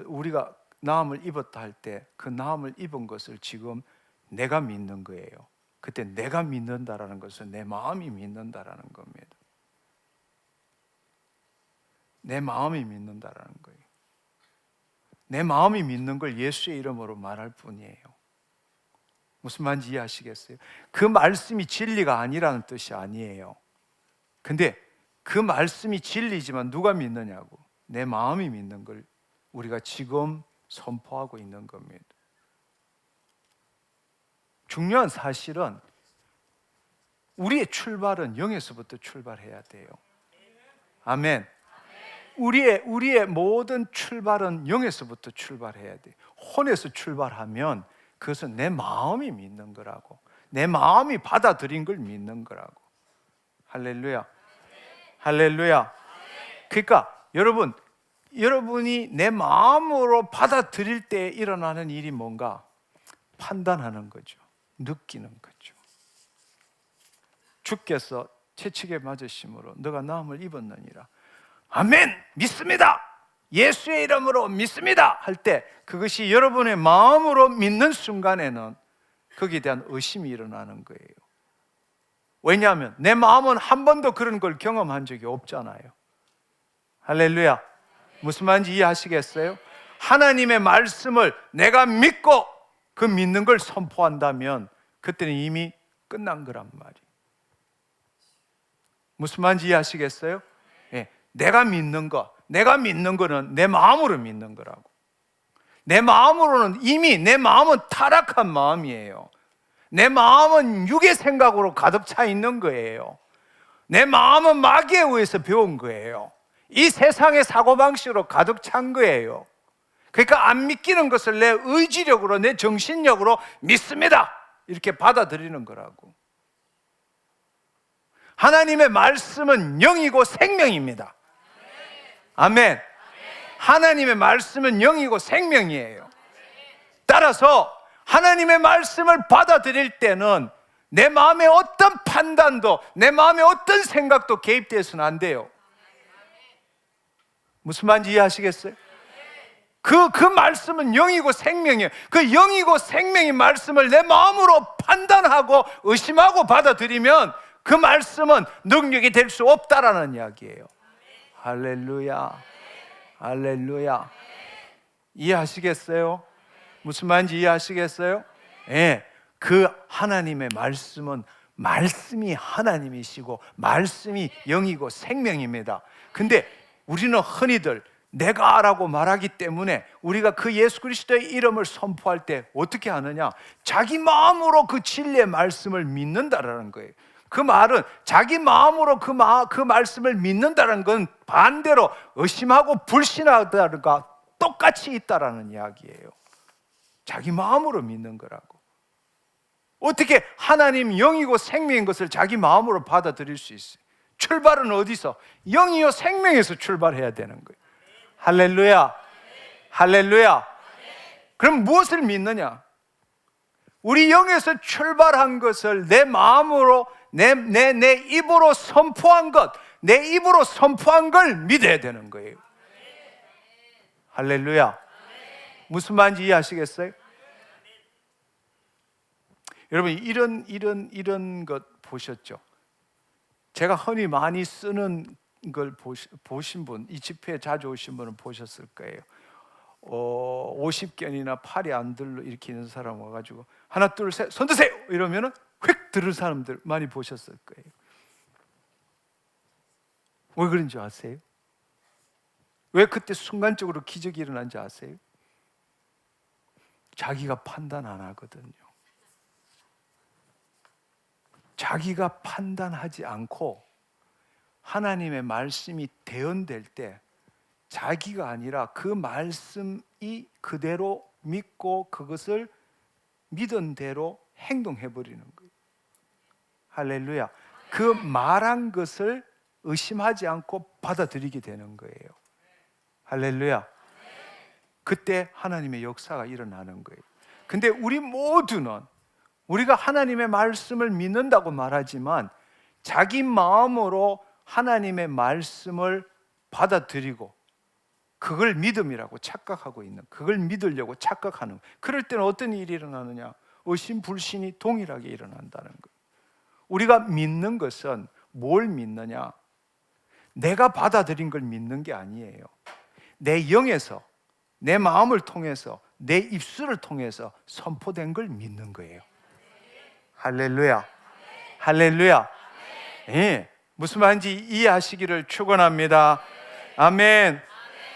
우리가 나음을 입었다 할 때 그 나음을 입은 것을 지금 내가 믿는 거예요. 그때 내가 믿는다라는 것은 내 마음이 믿는다라는 겁니다. 내 마음이 믿는다라는 거예요. 내 마음이 믿는 걸 예수의 이름으로 말할 뿐이에요. 무슨 말인지 이해하시겠어요? 그 말씀이 진리가 아니라는 뜻이 아니에요. 근데 그 말씀이 진리지만 누가 믿느냐고, 내 마음이 믿는 걸 우리가 지금 선포하고 있는 겁니다. 중요한 사실은 우리의 출발은 영에서부터 출발해야 돼요. 아멘. 우리의 모든 출발은 영에서부터 출발해야 돼요. 혼에서 출발하면 그것은 내 마음이 믿는 거라고, 내 마음이 받아들인 걸 믿는 거라고. 할렐루야. 할렐루야. 그러니까 여러분이 내 마음으로 받아들일 때 일어나는 일이 뭔가? 판단하는 거죠. 느끼는 거죠. 주께서 채찍에 맞으심으로 너가 나음을 입었느니라. 아멘! 믿습니다! 예수의 이름으로 믿습니다! 할 때 그것이 여러분의 마음으로 믿는 순간에는 거기에 대한 의심이 일어나는 거예요. 왜냐하면 내 마음은 한 번도 그런 걸 경험한 적이 없잖아요. 할렐루야. 무슨 말인지 이해하시겠어요? 하나님의 말씀을 내가 믿고 그 믿는 걸 선포한다면 그때는 이미 끝난 거란 말이에요. 무슨 말인지 이해하시겠어요? 예, 내가 믿는 거는 내 마음으로 믿는 거라고. 내 마음으로는 이미 내 마음은 타락한 마음이에요. 내 마음은 육의 생각으로 가득 차 있는 거예요. 내 마음은 마귀에 의해서 배운 거예요. 이 세상의 사고방식으로 가득 찬 거예요. 그러니까 안 믿기는 것을 내 의지력으로, 내 정신력으로 믿습니다 이렇게 받아들이는 거라고. 하나님의 말씀은 영이고 생명입니다. 아멘. 하나님의 말씀은 영이고 생명이에요. 따라서 하나님의 말씀을 받아들일 때는 내 마음의 어떤 판단도, 내 마음의 어떤 생각도 개입돼서는 안 돼요. 무슨 말인지 이해하시겠어요? 그 말씀은 영이고 생명이에요. 그 영이고 생명의 말씀을 내 마음으로 판단하고 의심하고 받아들이면 그 말씀은 능력이 될 수 없다라는 이야기예요. 할렐루야. 할렐루야. 이해하시겠어요? 무슨 말인지 이해하시겠어요? 예, 그 하나님의 말씀은 말씀이 하나님이시고 말씀이 영이고 생명입니다. 근데 우리는 흔히들 내가라고 말하기 때문에 우리가 그 예수 그리스도의 이름을 선포할 때 어떻게 하느냐? 자기 마음으로 그 진리의 말씀을 믿는다라는 거예요. 그 말은 자기 마음으로 그 말씀을 믿는다는 건 반대로 의심하고 불신하다는 것과 똑같이 있다라는 이야기예요. 자기 마음으로 믿는 거라고. 어떻게 하나님 영이고 생명인 것을 자기 마음으로 받아들일 수 있어요? 출발은 어디서? 영이요 생명에서 출발해야 되는 거예요. 할렐루야. 할렐루야. 그럼 무엇을 믿느냐? 우리 영에서 출발한 것을 내 마음으로 내 입으로 선포한 것, 내 입으로 선포한 걸 믿어야 되는 거예요. 할렐루야. 무슨 말인지 이해하시겠어요? 여러분 이런 것 보셨죠? 제가 흔히 많이 쓰는 걸 보신 분, 이 집회에 자주 오신 분은 보셨을 거예요. 50견이나 팔이 안 들러 이렇게 있는 사람 와가지고 하나 둘 셋 손 드세요 이러면은 휙 들을 사람들 많이 보셨을 거예요. 왜 그런지 아세요? 왜 그때 순간적으로 기적이 일어난지 아세요? 자기가 판단 안 하거든요. 자기가 판단하지 않고 하나님의 말씀이 대언될 때 자기가 아니라 그 말씀이 그대로 믿고 그것을 믿은 대로 행동해버리는 거예요. 할렐루야. 그 말한 것을 의심하지 않고 받아들이게 되는 거예요. 할렐루야. 그때 하나님의 역사가 일어나는 거예요. 근데 우리 모두는 우리가 하나님의 말씀을 믿는다고 말하지만 자기 마음으로 하나님의 말씀을 받아들이고 그걸 믿음이라고 착각하고 있는, 그걸 믿으려고 착각하는, 그럴 때는 어떤 일이 일어나느냐? 의심, 불신이 동일하게 일어난다는 거예요. 우리가 믿는 것은 뭘 믿느냐? 내가 받아들인 걸 믿는 게 아니에요. 내 영에서, 내 마음을 통해서, 내 입술을 통해서 선포된 걸 믿는 거예요. 할렐루야. 할렐루야. 예, 무슨 말인지 이해하시기를 축원합니다. 아멘.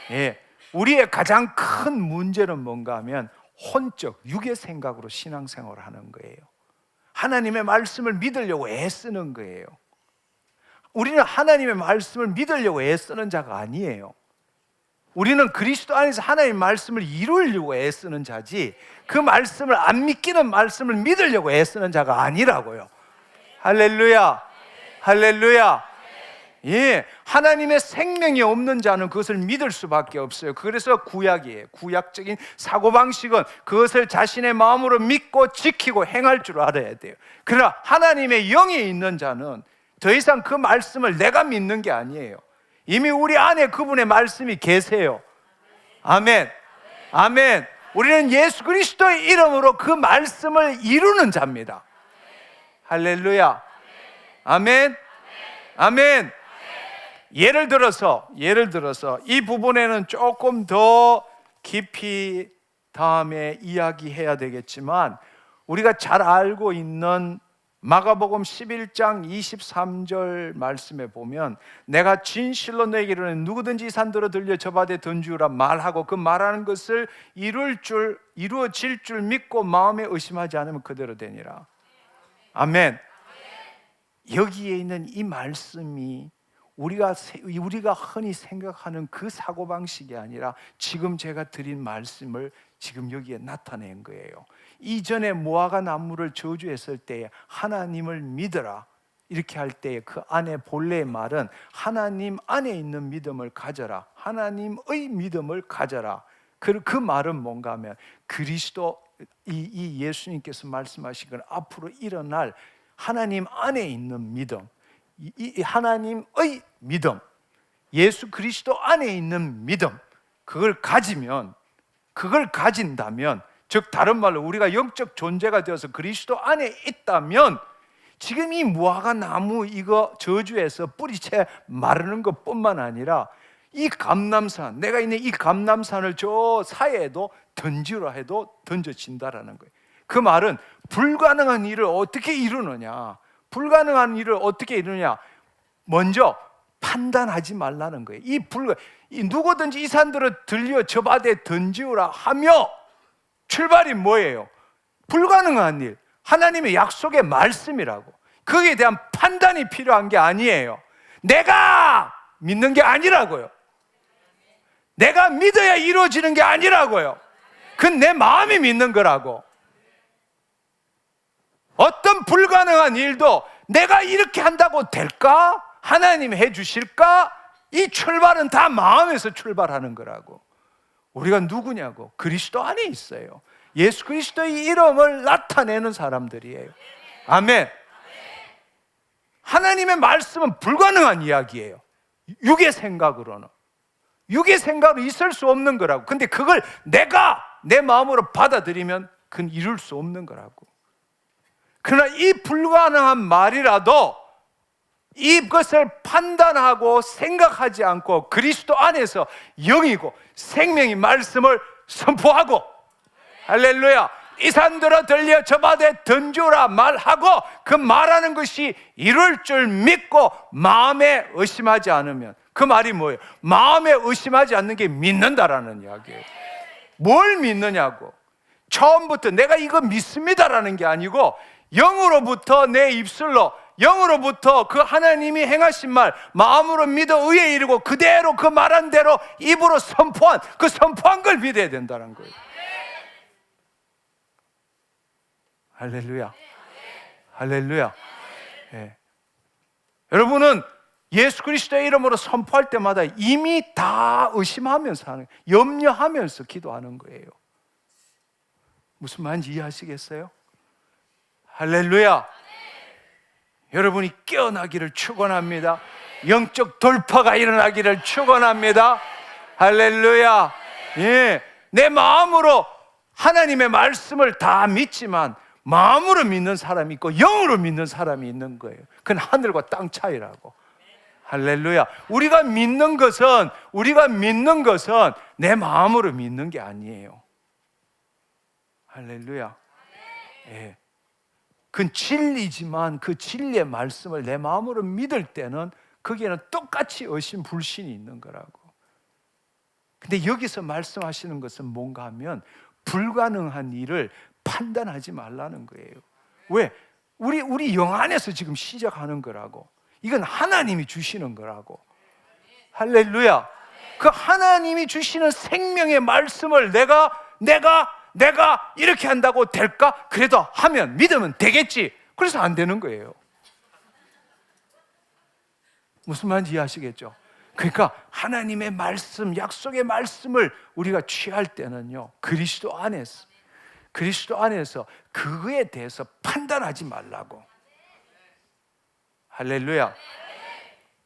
예, 우리의 가장 큰 문제는 뭔가 하면 혼적, 육의 생각으로 신앙생활을 하는 거예요. 하나님의 말씀을 믿으려고 애쓰는 거예요. 우리는 하나님의 말씀을 믿으려고 애쓰는 자가 아니에요. 우리는 그리스도 안에서 하나님의 말씀을 이루려고 애쓰는 자지 그 말씀을 안 믿기는 말씀을 믿으려고 애쓰는 자가 아니라고요. 할렐루야. 할렐루야. 예, 하나님의 생명이 없는 자는 그것을 믿을 수밖에 없어요. 그래서 구약이에요. 구약적인 사고방식은 그것을 자신의 마음으로 믿고 지키고 행할 줄 알아야 돼요. 그러나 하나님의 영이 있는 자는 더 이상 그 말씀을 내가 믿는 게 아니에요. 이미 우리 안에 그분의 말씀이 계세요. 아멘. 아멘. 우리는 예수 그리스도의 이름으로 그 말씀을 이루는 자입니다. 할렐루야. 아멘. 아멘. 예를 들어서 이 부분에는 조금 더 깊이 다음에 이야기해야 되겠지만, 우리가 잘 알고 있는 마가복음 11장 23절 말씀에 보면, 내가 진실로 너에게 이르노니 누구든지 이 산들어 들려 저 바다에 던지우라 말하고 그 말하는 것을 이루어질 줄 믿고 마음에 의심하지 않으면 그대로 되니라. 아멘. 여기에 있는 이 말씀이 우리가 흔히 생각하는 그 사고방식이 아니라 지금 제가 드린 말씀을 지금 여기에 나타낸 거예요. 이전에 무화과 나무를 저주했을 때에 하나님을 믿어라 이렇게 할 때에 그 안에 본래의 말은 하나님 안에 있는 믿음을 가져라, 하나님의 믿음을 가져라. 그 말은 뭔가 하면 그리스도 이 예수님께서 말씀하신 건 앞으로 일어날 하나님 안에 있는 믿음, 이 하나님의 믿음, 예수 그리스도 안에 있는 믿음, 그걸 가진다면, 즉 다른 말로 우리가 영적 존재가 되어서 그리스도 안에 있다면, 지금 이 무화과 나무 이거 저주해서 뿌리채 마르는 것뿐만 아니라 이 감람산, 내가 있는 이 감람산을 저 사이에도 던지라 해도 던져진다라는 거예요. 그 말은 불가능한 일을 어떻게 이루느냐, 불가능한 일을 어떻게 이루느냐, 먼저 판단하지 말라는 거예요. 누구든지 이 산들을 들려 저 바다에 던지우라 하며, 출발이 뭐예요? 불가능한 일, 하나님의 약속의 말씀이라고. 거기에 대한 판단이 필요한 게 아니에요. 내가 믿는 게 아니라고요. 내가 믿어야 이루어지는 게 아니라고요. 그건 내 마음이 믿는 거라고. 어떤 불가능한 일도 내가 이렇게 한다고 될까? 하나님 해주실까? 이 출발은 다 마음에서 출발하는 거라고. 우리가 누구냐고? 그리스도 안에 있어요. 예수 그리스도의 이름을 나타내는 사람들이에요. 아멘. 하나님의 말씀은 불가능한 이야기예요. 육의 생각으로 있을 수 없는 거라고. 근데 그걸 내가 내 마음으로 받아들이면 그건 이룰 수 없는 거라고. 그러나 이 불가능한 말이라도 이것을 판단하고 생각하지 않고 그리스도 안에서 영이고 생명이 말씀을 선포하고, 할렐루야, 이 산들어 들려 저 바다에 던져라 말하고 그 말하는 것이 이룰 줄 믿고 마음에 의심하지 않으면, 그 말이 뭐예요? 마음에 의심하지 않는 게 믿는다라는 이야기예요. 뭘 믿느냐고. 처음부터 내가 이거 믿습니다라는 게 아니고, 영으로부터 내 입술로, 영으로부터 그 하나님이 행하신 말 마음으로 믿어 의에 이르고 그대로 그 말한 대로 입으로 선포한 걸 믿어야 된다는 거예요. 할렐루야. 할렐루야. 예. 여러분은 예수 그리스도의 이름으로 선포할 때마다 이미 다 의심하면서 하는, 염려하면서 기도하는 거예요. 무슨 말인지 이해하시겠어요? 할렐루야. 여러분이 깨어나기를 축원합니다. 영적 돌파가 일어나기를 축원합니다. 할렐루야. 예, 내 마음으로 하나님의 말씀을 다 믿지만 마음으로 믿는 사람이 있고 영으로 믿는 사람이 있는 거예요. 그건 하늘과 땅 차이라고. 할렐루야. 우리가 믿는 것은 내 마음으로 믿는 게 아니에요. 할렐루야. 예. 그건 진리지만 그 진리의 말씀을 내 마음으로 믿을 때는 거기에는 똑같이 의심불신이 있는 거라고. 근데 여기서 말씀하시는 것은 뭔가 하면 불가능한 일을 판단하지 말라는 거예요. 왜? 우리 영 안에서 지금 시작하는 거라고. 이건 하나님이 주시는 거라고. 할렐루야. 그 하나님이 주시는 생명의 말씀을 내가 이렇게 한다고 될까? 그래도 하면 믿으면 되겠지. 그래서 안 되는 거예요. 무슨 말인지 이해하시겠죠? 그러니까 하나님의 말씀, 약속의 말씀을 우리가 취할 때는요, 그리스도 안에서 그거에 대해서 판단하지 말라고. 할렐루야.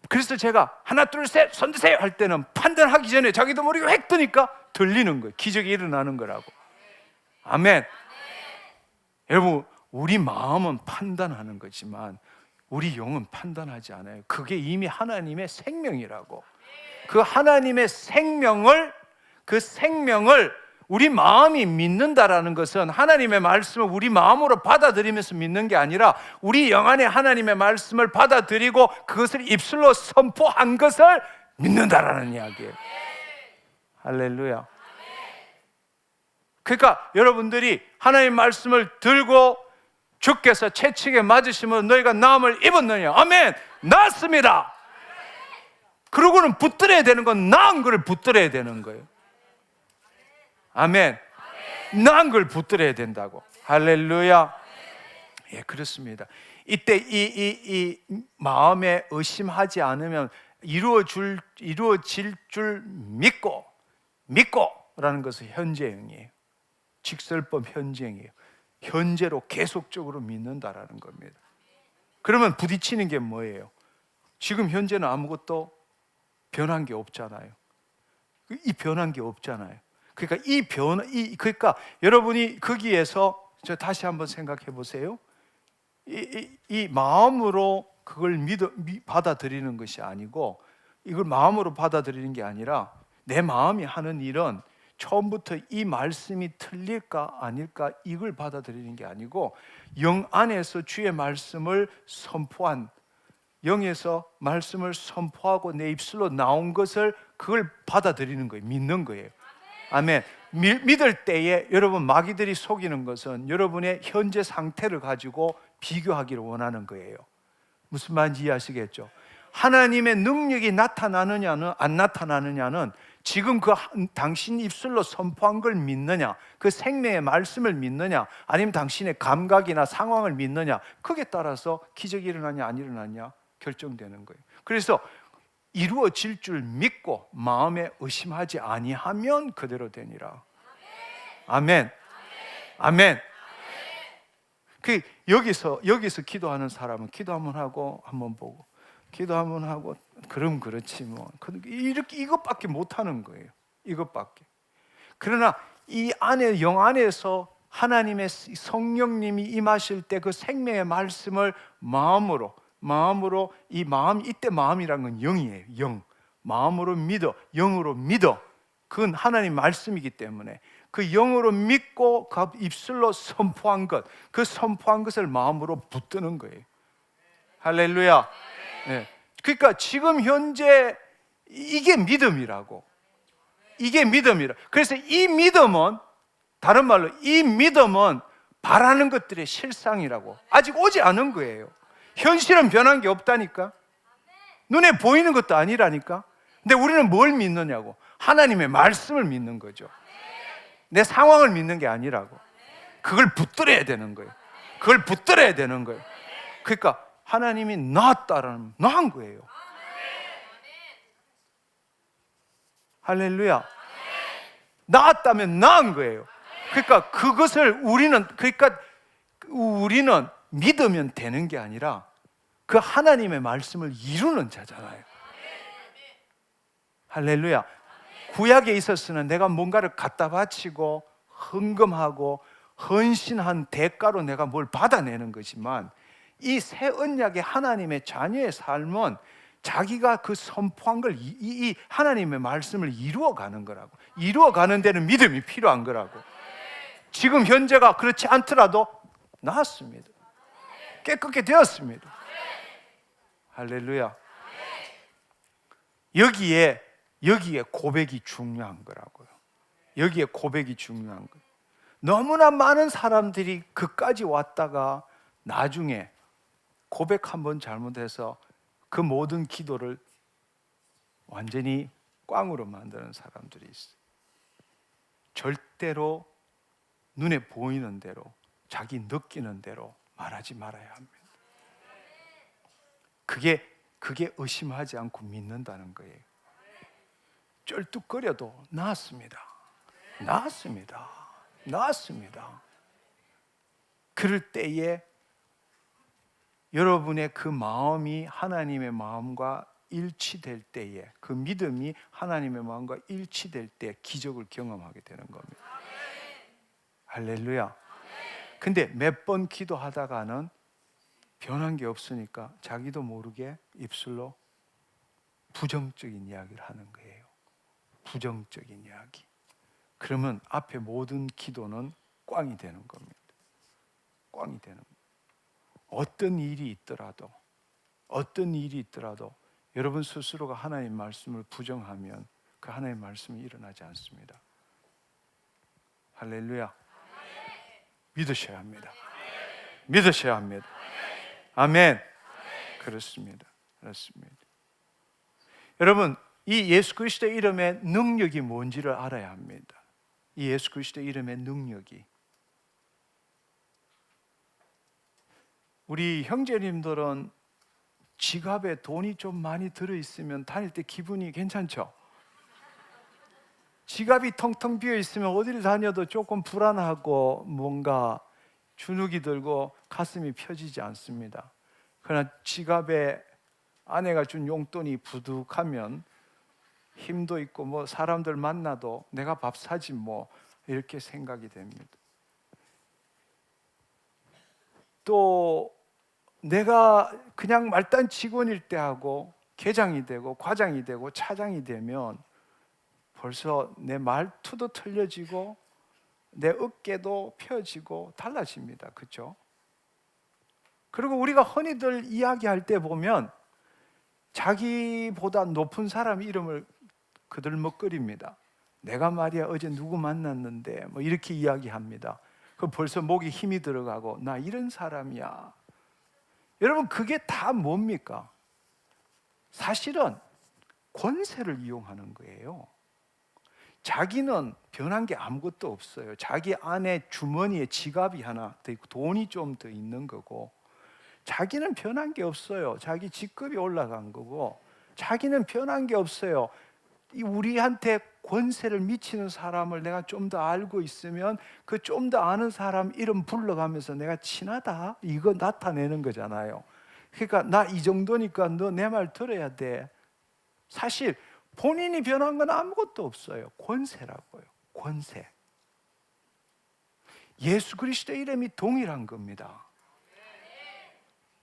그래서 제가 하나 둘 셋 손 드세요 할 때는 판단하기 전에 자기도 모르게 획 뜨니까 들리는 거예요. 기적이 일어나는 거라고. 아멘. 여러분, 우리 마음은 판단하는 거지만 우리 영은 판단하지 않아요. 그게 이미 하나님의 생명이라고. 그 하나님의 생명을, 그 생명을 우리 마음이 믿는다라는 것은 하나님의 말씀을 우리 마음으로 받아들이면서 믿는 게 아니라 우리 영 안에 하나님의 말씀을 받아들이고 그것을 입술로 선포한 것을 믿는다라는 이야기예요. 할렐루야. 그러니까 여러분들이 하나님의 말씀을 들고 주께서 채찍에 맞으시면 너희가 나음을 입었느냐? 아멘. 낫습니다. 그러고는 붙들어야 되는 건 나은 걸 붙들어야 되는 거예요. 아멘. 나은 걸 붙들어야 된다고. 할렐루야. 예, 그렇습니다. 이때 이 마음에 의심하지 않으면 이루어질 줄 믿고라는 것은 현재형이에요. 직설법 현재형이에요. 현재로 계속적으로 믿는다라는 겁니다. 그러면 부딪히는 게 뭐예요? 지금 현재는 아무것도 변한 게 없잖아요. 이 변한 게 없잖아요. 그러니까 그러니까 여러분이 거기에서 저 다시 한번 생각해 보세요. 이 마음으로 그걸 받아들이는 것이 아니고, 이걸 마음으로 받아들이는 게 아니라 내 마음이 하는 일은 처음부터 이 말씀이 틀릴까 아닐까 이걸 받아들이는 게 아니고, 영 안에서 주의 말씀을 선포한, 영에서 말씀을 선포하고 내 입술로 나온 것을 그걸 받아들이는 거예요. 믿는 거예요. 아멘. 믿을 때에 여러분, 마귀들이 속이는 것은 여러분의 현재 상태를 가지고 비교하기를 원하는 거예요. 무슨 말인지 이해하시겠죠? 하나님의 능력이 나타나느냐는 안 나타나느냐는 지금 그 당신 입술로 선포한 걸 믿느냐, 그 생명의 말씀을 믿느냐, 아니면 당신의 감각이나 상황을 믿느냐, 그게 따라서 기적이 일어나냐 안 일어나냐 결정되는 거예요. 그래서 이루어질 줄 믿고 마음에 의심하지 아니하면 그대로 되니라. 아멘. 아멘. 그 여기서 기도하는 사람은 기도 한번 하고 한번 보고, 기도 한번 하고, 그럼 그렇지 뭐. 이렇게 이것밖에 못 하는 거예요. 이것밖에. 그러나 이 안에, 영 안에서 하나님의 성령님이 임하실 때 그 생명의 말씀을 마음으로 이 마음, 이때 마음이란 건 영이에요. 영. 마음으로 믿어, 영으로 믿어. 그건 하나님 말씀이기 때문에 그 영으로 믿고 그 입술로 선포한 것, 그 선포한 것을 마음으로 붙드는 거예요. 할렐루야. 네. 그러니까 지금 현재 이게 믿음이라고. 이게 믿음이라. 그래서 이 믿음은, 다른 말로 이 믿음은 바라는 것들의 실상이라고. 아직 오지 않은 거예요. 현실은 변한 게 없다니까. 눈에 보이는 것도 아니라니까. 근데 우리는 뭘 믿느냐고. 하나님의 말씀을 믿는 거죠. 내 상황을 믿는 게 아니라고. 그걸 붙들어야 되는 거예요. 그걸 붙들어야 되는 거예요. 그러니까 하나님이 나았다라는, 나은 거예요. 할렐루야. 나았다면 나은 거예요. 그러니까 그것을 우리는 믿으면 되는 게 아니라 그 하나님의 말씀을 이루는 자잖아요. 할렐루야. 구약에 있었으면 내가 뭔가를 갖다 바치고 헌금하고 헌신한 대가로 내가 뭘 받아내는 거지만, 이 새 언약의 하나님의 자녀의 삶은 자기가 그 선포한 걸 이 하나님의 말씀을 이루어가는 거라고. 이루어가는 데는 믿음이 필요한 거라고. 지금 현재가 그렇지 않더라도 나았습니다. 깨끗게 되었습니다. 할렐루야. 여기에 고백이 중요한 거라고요. 여기에 고백이 중요한 거예요. 너무나 많은 사람들이 그까지 왔다가 나중에 고백 한번 잘못해서 그 모든 기도를 완전히 꽝으로 만드는 사람들이 있어요. 절대로 눈에 보이는 대로, 자기 느끼는 대로 말하지 말아야 합니다. 그게 그게 의심하지 않고 믿는다는 거예요. 쩔뚝거려도 나았습니다. 나았습니다. 나았습니다. 그럴 때에 여러분의 그 마음이 하나님의 마음과 일치될 때에, 그 믿음이 하나님의 마음과 일치될 때 기적을 경험하게 되는 겁니다. 할렐루야. 근데 몇 번 기도하다가는 변한 게 없으니까 자기도 모르게 입술로 부정적인 이야기를 하는 거예요. 부정적인 이야기. 그러면 앞에 모든 기도는 꽝이 되는 겁니다. 꽝이 되는 겁니다. 어떤 일이 있더라도 여러분 스스로가 하나님 말씀을 부정하면 그 하나님 말씀이 일어나지 않습니다. 할렐루야. 믿으셔야 합니다. 믿으셔야 합니다. 아멘. 그렇습니다. 그렇습니다. 여러분, 이 예수 그리스도의 이름의 능력이 뭔지를 알아야 합니다. 이 예수 그리스도의 이름의 능력이, 우리 형제님들은 지갑에 돈이 좀 많이 들어있으면 다닐 때 기분이 괜찮죠? 지갑이 텅텅 비어있으면 어디를 다녀도 조금 불안하고 뭔가 주눅이 들고 가슴이 펴지지 않습니다. 그러나 지갑에 아내가 준 용돈이 부득하면 힘도 있고 뭐 사람들 만나도 내가 밥 사지 뭐 이렇게 생각이 됩니다. 또 내가 그냥 말단 직원일 때하고 계장이 되고 과장이 되고 차장이 되면 벌써 내 말투도 틀려지고 내 어깨도 펴지고 달라집니다. 그렇죠? 그리고 우리가 흔히들 이야기할 때 보면 자기보다 높은 사람 이름을 그들 먹거립니다. 내가 말이야 어제 누구 만났는데 뭐 이렇게 이야기합니다. 그럼 벌써 목에 힘이 들어가고 나 이런 사람이야. 여러분, 그게 다 뭡니까? 사실은 권세를 이용하는 거예요. 자기는 변한 게 아무것도 없어요. 자기 안에 주머니에 지갑이 하나 더 있고 돈이 좀 더 있는 거고, 자기는 변한 게 없어요. 자기 직급이 올라간 거고, 자기는 변한 게 없어요. 우리한테 권세를 미치는 사람을 내가 좀 더 알고 있으면 그 좀 더 아는 사람 이름 불러가면서 내가 친하다 이거 나타내는 거잖아요. 그러니까 나 이 정도니까 너 내 말 들어야 돼. 사실 본인이 변한 건 아무것도 없어요. 권세라고요. 권세. 예수 그리스도의 이름이 동일한 겁니다.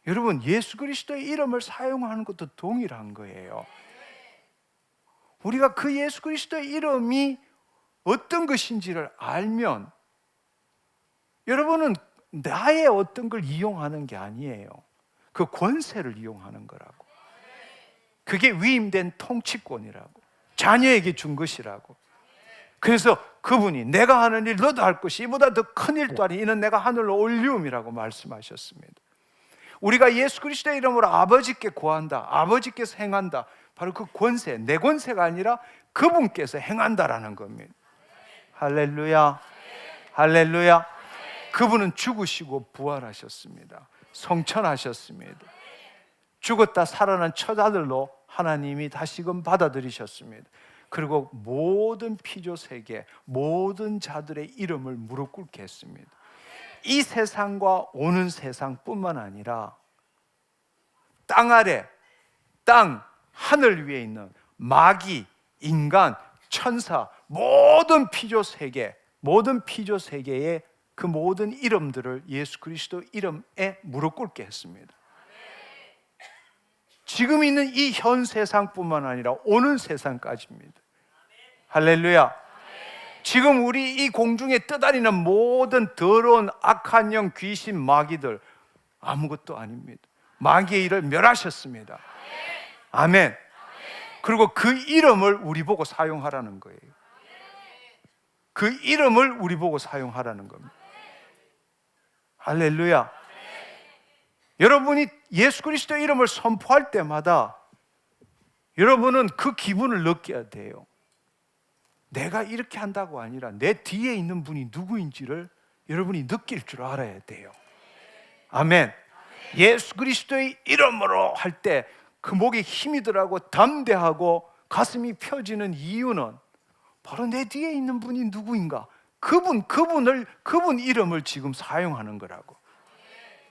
여러분, 예수 그리스도의 이름을 사용하는 것도 동일한 거예요. 우리가 그 예수 그리스도의 이름이 어떤 것인지를 알면 여러분은 나의 어떤 걸 이용하는 게 아니에요. 그 권세를 이용하는 거라고. 그게 위임된 통치권이라고. 자녀에게 준 것이라고. 그래서 그분이 내가 하는 일 너도 할 것이 이보다 더 큰 일도 아니 이는 내가 하늘로 올리움이라고 말씀하셨습니다. 우리가 예수 그리스도의 이름으로 아버지께 구한다, 아버지께서 행한다. 바로 그 권세, 내 권세가 아니라 그분께서 행한다라는 겁니다. 할렐루야, 할렐루야. 그분은 죽으시고 부활하셨습니다. 성천하셨습니다. 죽었다 살아난 첫 아들로 하나님이 다시금 받아들이셨습니다. 그리고 모든 피조 세계, 모든 자들의 이름을 무릎 꿇게 했습니다. 이 세상과 오는 세상뿐만 아니라 땅 아래, 땅, 하늘 위에 있는 마귀, 인간, 천사, 모든 피조 세계, 모든 피조 세계의 그 모든 이름들을 예수 그리스도 이름에 무릎 꿇게 했습니다. 지금 있는 이 현 세상뿐만 아니라 오는 세상까지입니다. 할렐루야. 지금 우리 이 공중에 떠다니는 모든 더러운 악한 영, 귀신, 마귀들 아무것도 아닙니다. 마귀의 일을 멸하셨습니다. 아멘. 그리고 그 이름을 우리 보고 사용하라는 거예요. 그 이름을 우리 보고 사용하라는 겁니다. 할렐루야. 여러분이 예수 그리스도의 이름을 선포할 때마다 여러분은 그 기분을 느껴야 돼요. 내가 이렇게 한다고 아니라 내 뒤에 있는 분이 누구인지를 여러분이 느낄 줄 알아야 돼요. 아멘. 예수 그리스도의 이름으로 할 때 그 목에 힘이 들어가고 담대하고 가슴이 펴지는 이유는 바로 내 뒤에 있는 분이 누구인가? 그분 이름을 지금 사용하는 거라고.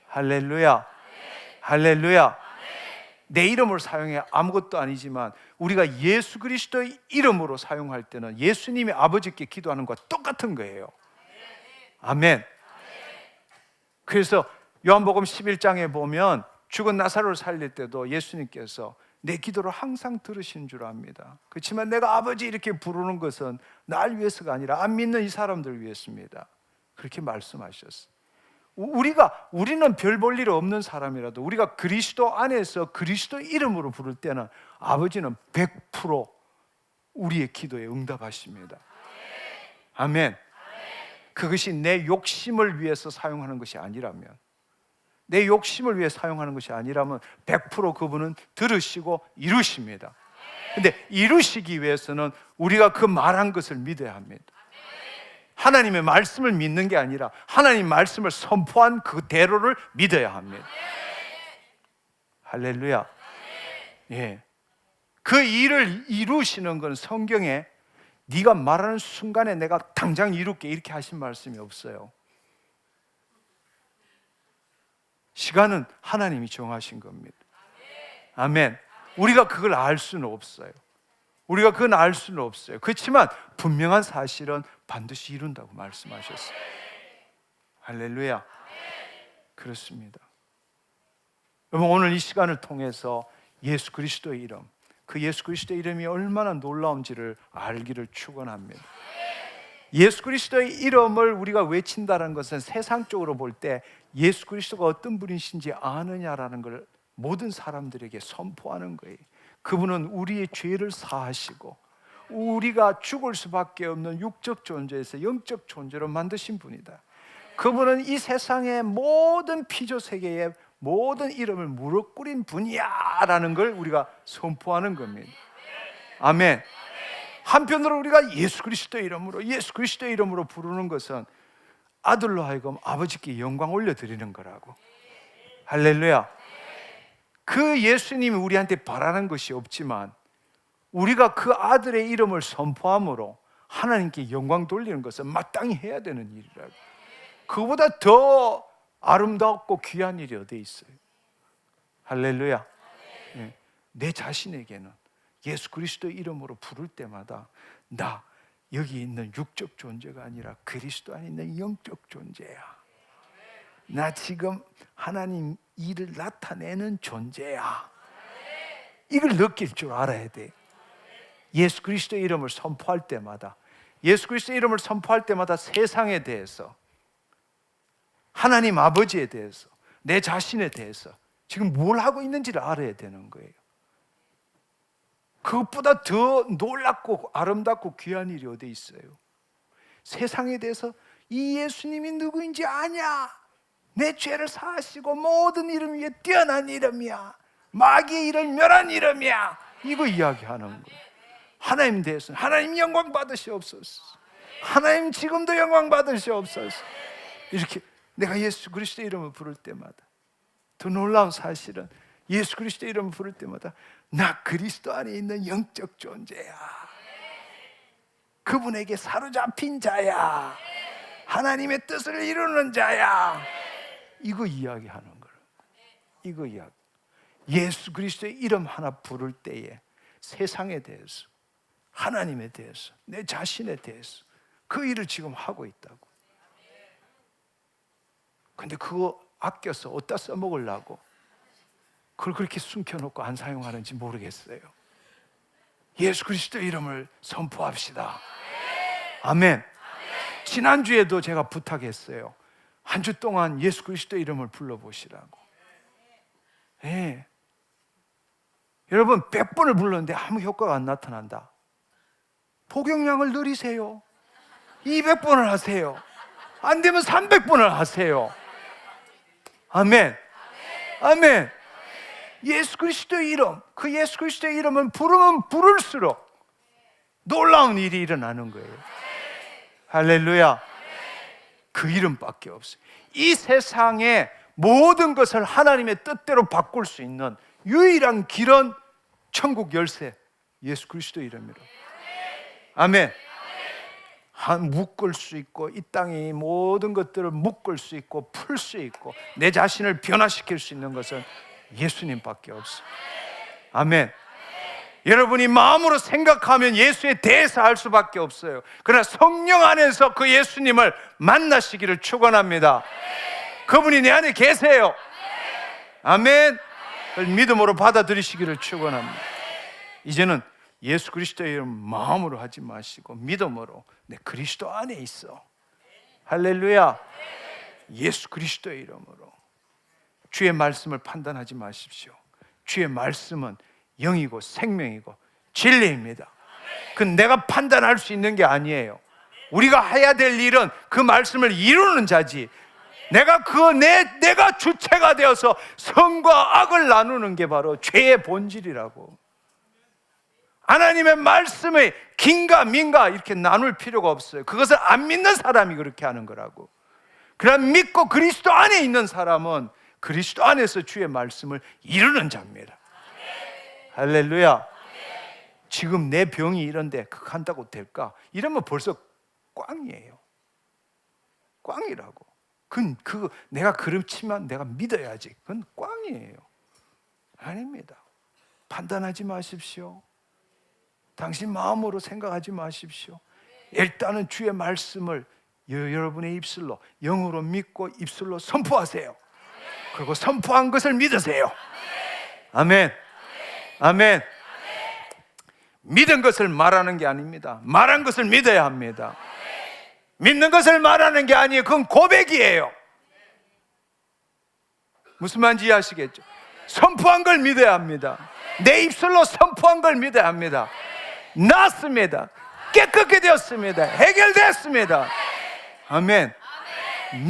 할렐루야. 할렐루야. 내 이름을 사용해 아무것도 아니지만 우리가 예수 그리스도의 이름으로 사용할 때는 예수님이 아버지께 기도하는 것과 똑같은 거예요. 아멘. 그래서 요한복음 11장에 보면 죽은 나사로를 살릴 때도 예수님께서 내 기도를 항상 들으신 줄 압니다. 그렇지만 내가 아버지 이렇게 부르는 것은 날 위해서가 아니라 안 믿는 이 사람들을 위해서입니다. 그렇게 말씀하셨어요. 우리는 별 볼 일 없는 사람이라도 우리가 그리스도 안에서 그리스도 이름으로 부를 때는 아버지는 100% 우리의 기도에 응답하십니다. 아멘. 그것이 내 욕심을 위해서 사용하는 것이 아니라면, 내 욕심을 위해 사용하는 것이 아니라면 100% 그분은 들으시고 이루십니다. 근데 이루시기 위해서는 우리가 그 말한 것을 믿어야 합니다. 하나님의 말씀을 믿는 게 아니라 하나님 말씀을 선포한 그대로를 믿어야 합니다. 할렐루야. 예. 그 일을 이루시는 건 성경에 네가 말하는 순간에 내가 당장 이룰게 이렇게 하신 말씀이 없어요. 시간은 하나님이 정하신 겁니다. 아멘. 우리가 그걸 알 수는 없어요. 우리가 그건 알 수는 없어요. 그렇지만 분명한 사실은 반드시 이룬다고 말씀하셨어요. 할렐루야. 그렇습니다. 여러분, 오늘 이 시간을 통해서 예수 그리스도의 이름, 그 예수 그리스도의 이름이 얼마나 놀라운지를 알기를 축원합니다. 예수 그리스도의 이름을 우리가 외친다는 것은 세상적으로 볼 때 예수 그리스도가 어떤 분이신지 아느냐라는 걸 모든 사람들에게 선포하는 거예요. 그분은 우리의 죄를 사하시고 우리가 죽을 수밖에 없는 육적 존재에서 영적 존재로 만드신 분이다. 그분은 이 세상의 모든 피조 세계의 모든 이름을 무릎 꿇인 분이야 라는 걸 우리가 선포하는 겁니다. 아멘. 한편으로 우리가 예수 그리스도의 이름으로 부르는 것은 아들로 하여금 아버지께 영광 올려드리는 거라고. 할렐루야. 그 예수님이 우리한테 바라는 것이 없지만 우리가 그 아들의 이름을 선포함으로 하나님께 영광 돌리는 것은 마땅히 해야 되는 일이라고. 그보다 더 아름답고 귀한 일이 어디 있어요? 할렐루야. 네. 내 자신에게는 예수 그리스도 이름으로 부를 때마다 나 여기 있는 육적 존재가 아니라 그리스도 안에 있는 영적 존재야. 나 지금 하나님 일을 나타내는 존재야. 이걸 느낄 줄 알아야 돼. 예수 그리스도의 이름을 선포할 때마다, 예수 그리스도의 이름을 선포할 때마다 세상에 대해서, 하나님 아버지에 대해서, 내 자신에 대해서 지금 뭘 하고 있는지를 알아야 되는 거예요. 그것보다 더 놀랍고 아름답고 귀한 일이 어디 있어요? 세상에 대해서 이 예수님이 누구인지 아냐? 내 죄를 사하시고 모든 이름 위에 뛰어난 이름이야. 마귀의 일을 멸한 이름이야. 이거 이야기하는 거예요. 하나님 대해서는 하나님 영광 받으시옵소서. 하나님 지금도 영광 받으시옵소서. 이렇게 내가 예수 그리스도 이름을 부를 때마다, 더 놀라운 사실은 예수 그리스도 이름을 부를 때마다 나 그리스도 안에 있는 영적 존재야. 그분에게 사로잡힌 자야. 하나님의 뜻을 이루는 자야. 이거 이야기하는 거예요. 이거 이야기. 예수 그리스도의 이름 하나 부를 때에 세상에 대해서, 하나님에 대해서, 내 자신에 대해서 그 일을 지금 하고 있다고. 근데 그거 아껴서 어디다 써먹으려고 그걸 그렇게 숨겨놓고 안 사용하는지 모르겠어요. 예수 그리스도 이름을 선포합시다. 아멘. 지난주에도 제가 부탁했어요. 한 주 동안 예수 그리스도 이름을 불러보시라고. 예. 여러분 100번을 불렀는데 아무 효과가 안 나타난다. 복용량을 늘리세요. 200번을 하세요. 안 되면 300번을 하세요. 아멘. 아멘. 예수 그리스도의 이름, 그 예수 그리스도의 이름은 부르면 부를수록 놀라운 일이 일어나는 거예요. 할렐루야. 그 이름밖에 없어요. 이 세상의 모든 것을 하나님의 뜻대로 바꿀 수 있는 유일한 길은 천국 열쇠 예수 그리스도 이름으로. 아멘. 묶을 수 있고 이 땅의 모든 것들을 묶을 수 있고 풀 수 있고 내 자신을 변화시킬 수 있는 것은 예수님밖에 없어요. 아멘. 여러분이 마음으로 생각하면 예수에 대해서 알 수밖에 없어요. 그러나 성령 안에서 그 예수님을 만나시기를 축원합니다. 그분이 내 안에 계세요. 아멘. 그걸 믿음으로 받아들이시기를 축원합니다. 이제는 예수 그리스도의 이름 마음으로 하지 마시고 믿음으로 내 그리스도 안에 있어. 할렐루야. 예수 그리스도의 이름으로 주의 말씀을 판단하지 마십시오. 주의 말씀은 영이고 생명이고 진리입니다. 그건 내가 판단할 수 있는 게 아니에요. 우리가 해야 될 일은 그 말씀을 이루는 자지, 내가 내가 주체가 되어서 선과 악을 나누는 게 바로 죄의 본질이라고. 하나님의 말씀의 긴가 민가 이렇게 나눌 필요가 없어요. 그것을 안 믿는 사람이 그렇게 하는 거라고. 그러나 믿고 그리스도 안에 있는 사람은 그리스도 안에서 주의 말씀을 이루는 자입니다. 할렐루야. 지금 내 병이 이런데 그거 한다고 될까? 이러면 벌써 꽝이에요. 꽝이라고. 그거 내가 그렇지만 내가 믿어야지. 그건 꽝이에요. 아닙니다. 판단하지 마십시오. 당신 마음으로 생각하지 마십시오. 일단은 주의 말씀을 여러분의 입술로, 영으로 믿고 입술로 선포하세요. 그리고 선포한 것을 믿으세요. 아멘. 아멘. 믿은 것을 말하는 게 아닙니다. 말한 것을 믿어야 합니다. 믿는 것을 말하는 게 아니에요. 그건 고백이에요. 무슨 말인지 이해하시겠죠? 선포한 걸 믿어야 합니다. 내 입술로 선포한 걸 믿어야 합니다. 났습니다. 깨끗게 되었습니다. 해결됐습니다. 아멘.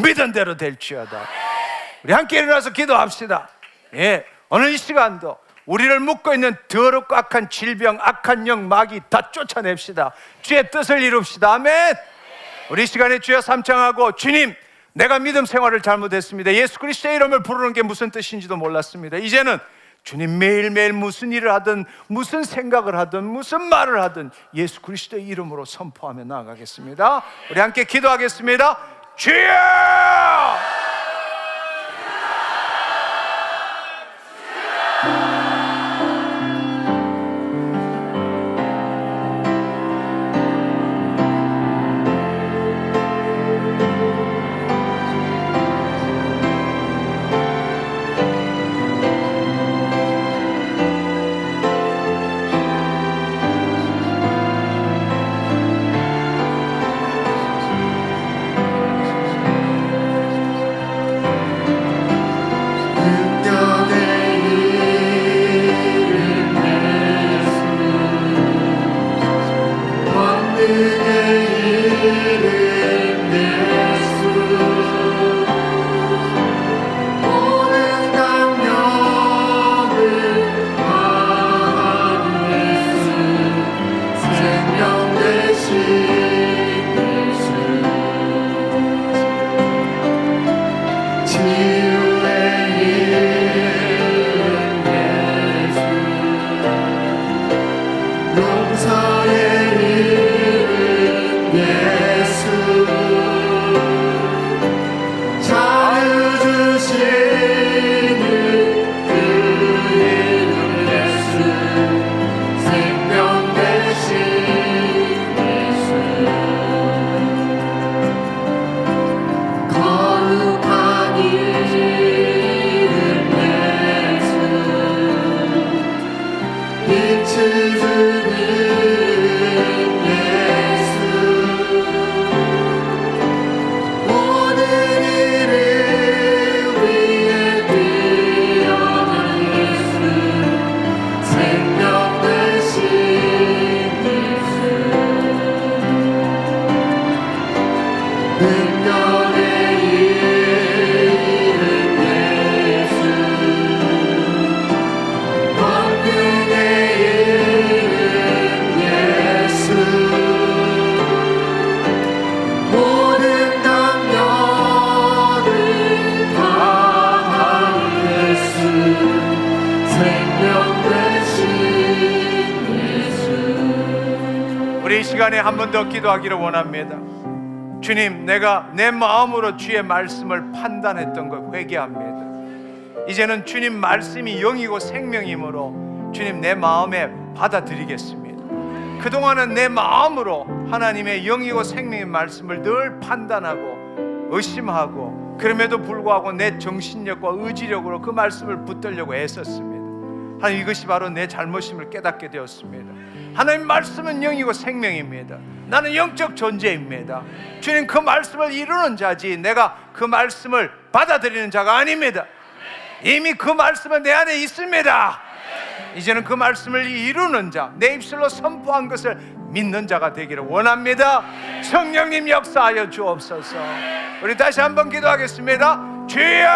믿은 대로 될지어다. 우리 함께 일어나서 기도합시다. 예, 오늘 이 시간도 우리를 묶고 있는 더럽고 악한 질병, 악한 영, 마귀 다 쫓아냅시다. 주의 뜻을 이룹시다. 아멘. 우리 이 시간에 주여 삼창하고, 주님, 내가 믿음 생활을 잘못했습니다. 예수 그리스도의 이름을 부르는 게 무슨 뜻인지도 몰랐습니다. 이제는 주님 매일매일 무슨 일을 하든 무슨 생각을 하든 무슨 말을 하든 예수 그리스도의 이름으로 선포하며 나아가겠습니다. 우리 함께 기도하겠습니다. 주여! 용서의 이름 예수 우리 이 시간에 한 번 더 기도하기를 원합니다. 주님, 내가 내 마음으로 주의 말씀을 판단했던 것 회개합니다. 이제는 주님 말씀이 영이고 생명이므로 주님 내 마음에 받아들이겠습니다. 그동안은 내 마음으로 하나님의 영이고 생명의 말씀을 늘 판단하고 의심하고, 그럼에도 불구하고 내 정신력과 의지력으로 그 말씀을 붙들려고 애썼습니다. 하나님, 이것이 바로 내 잘못임을 깨닫게 되었습니다. 하나님 말씀은 영이고 생명입니다. 나는 영적 존재입니다. 주님, 그 말씀을 이루는 자지 내가 그 말씀을 받아들이는 자가 아닙니다. 이미 그 말씀은 내 안에 있습니다. 이제는 그 말씀을 이루는 자, 내 입술로 선포한 것을 믿는 자가 되기를 원합니다. 성령님 역사하여 주옵소서. 우리 다시 한번 기도하겠습니다. 주여!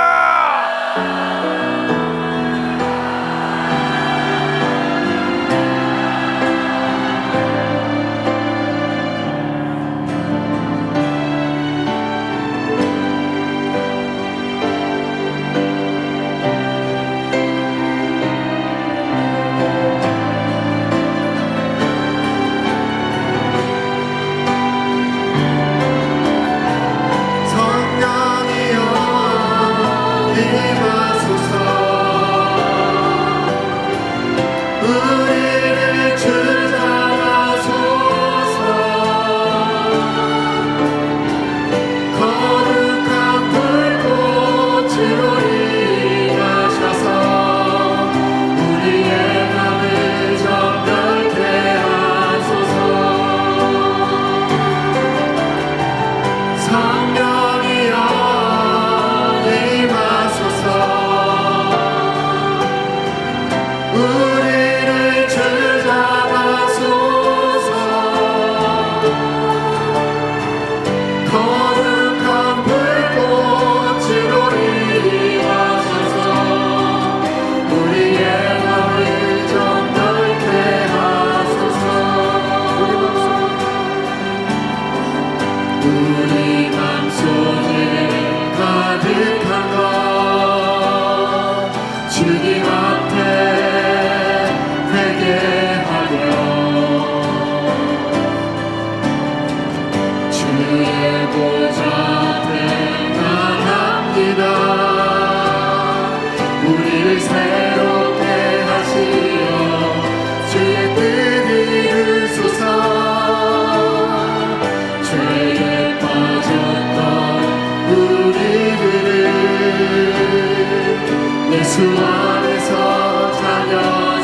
예수 안에서 자녀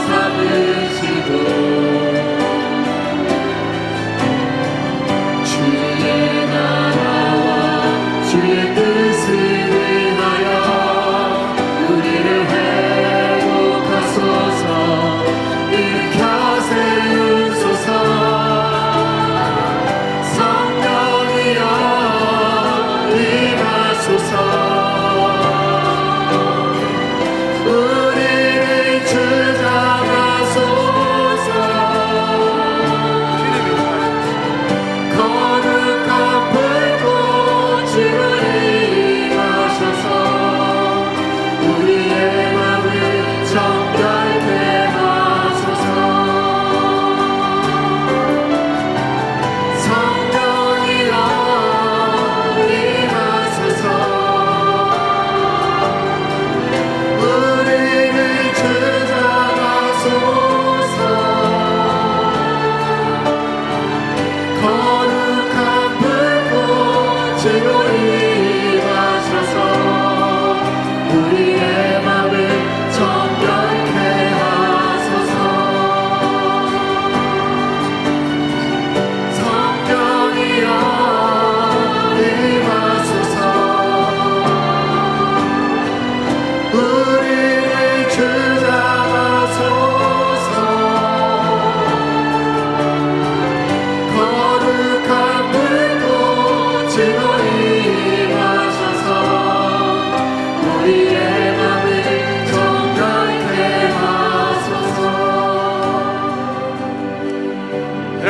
삼으시고 주의 나라와 주의 뜻을 위하여 우리를 회복하소서. 일으켜 세우소서. 성령이여 임하소서.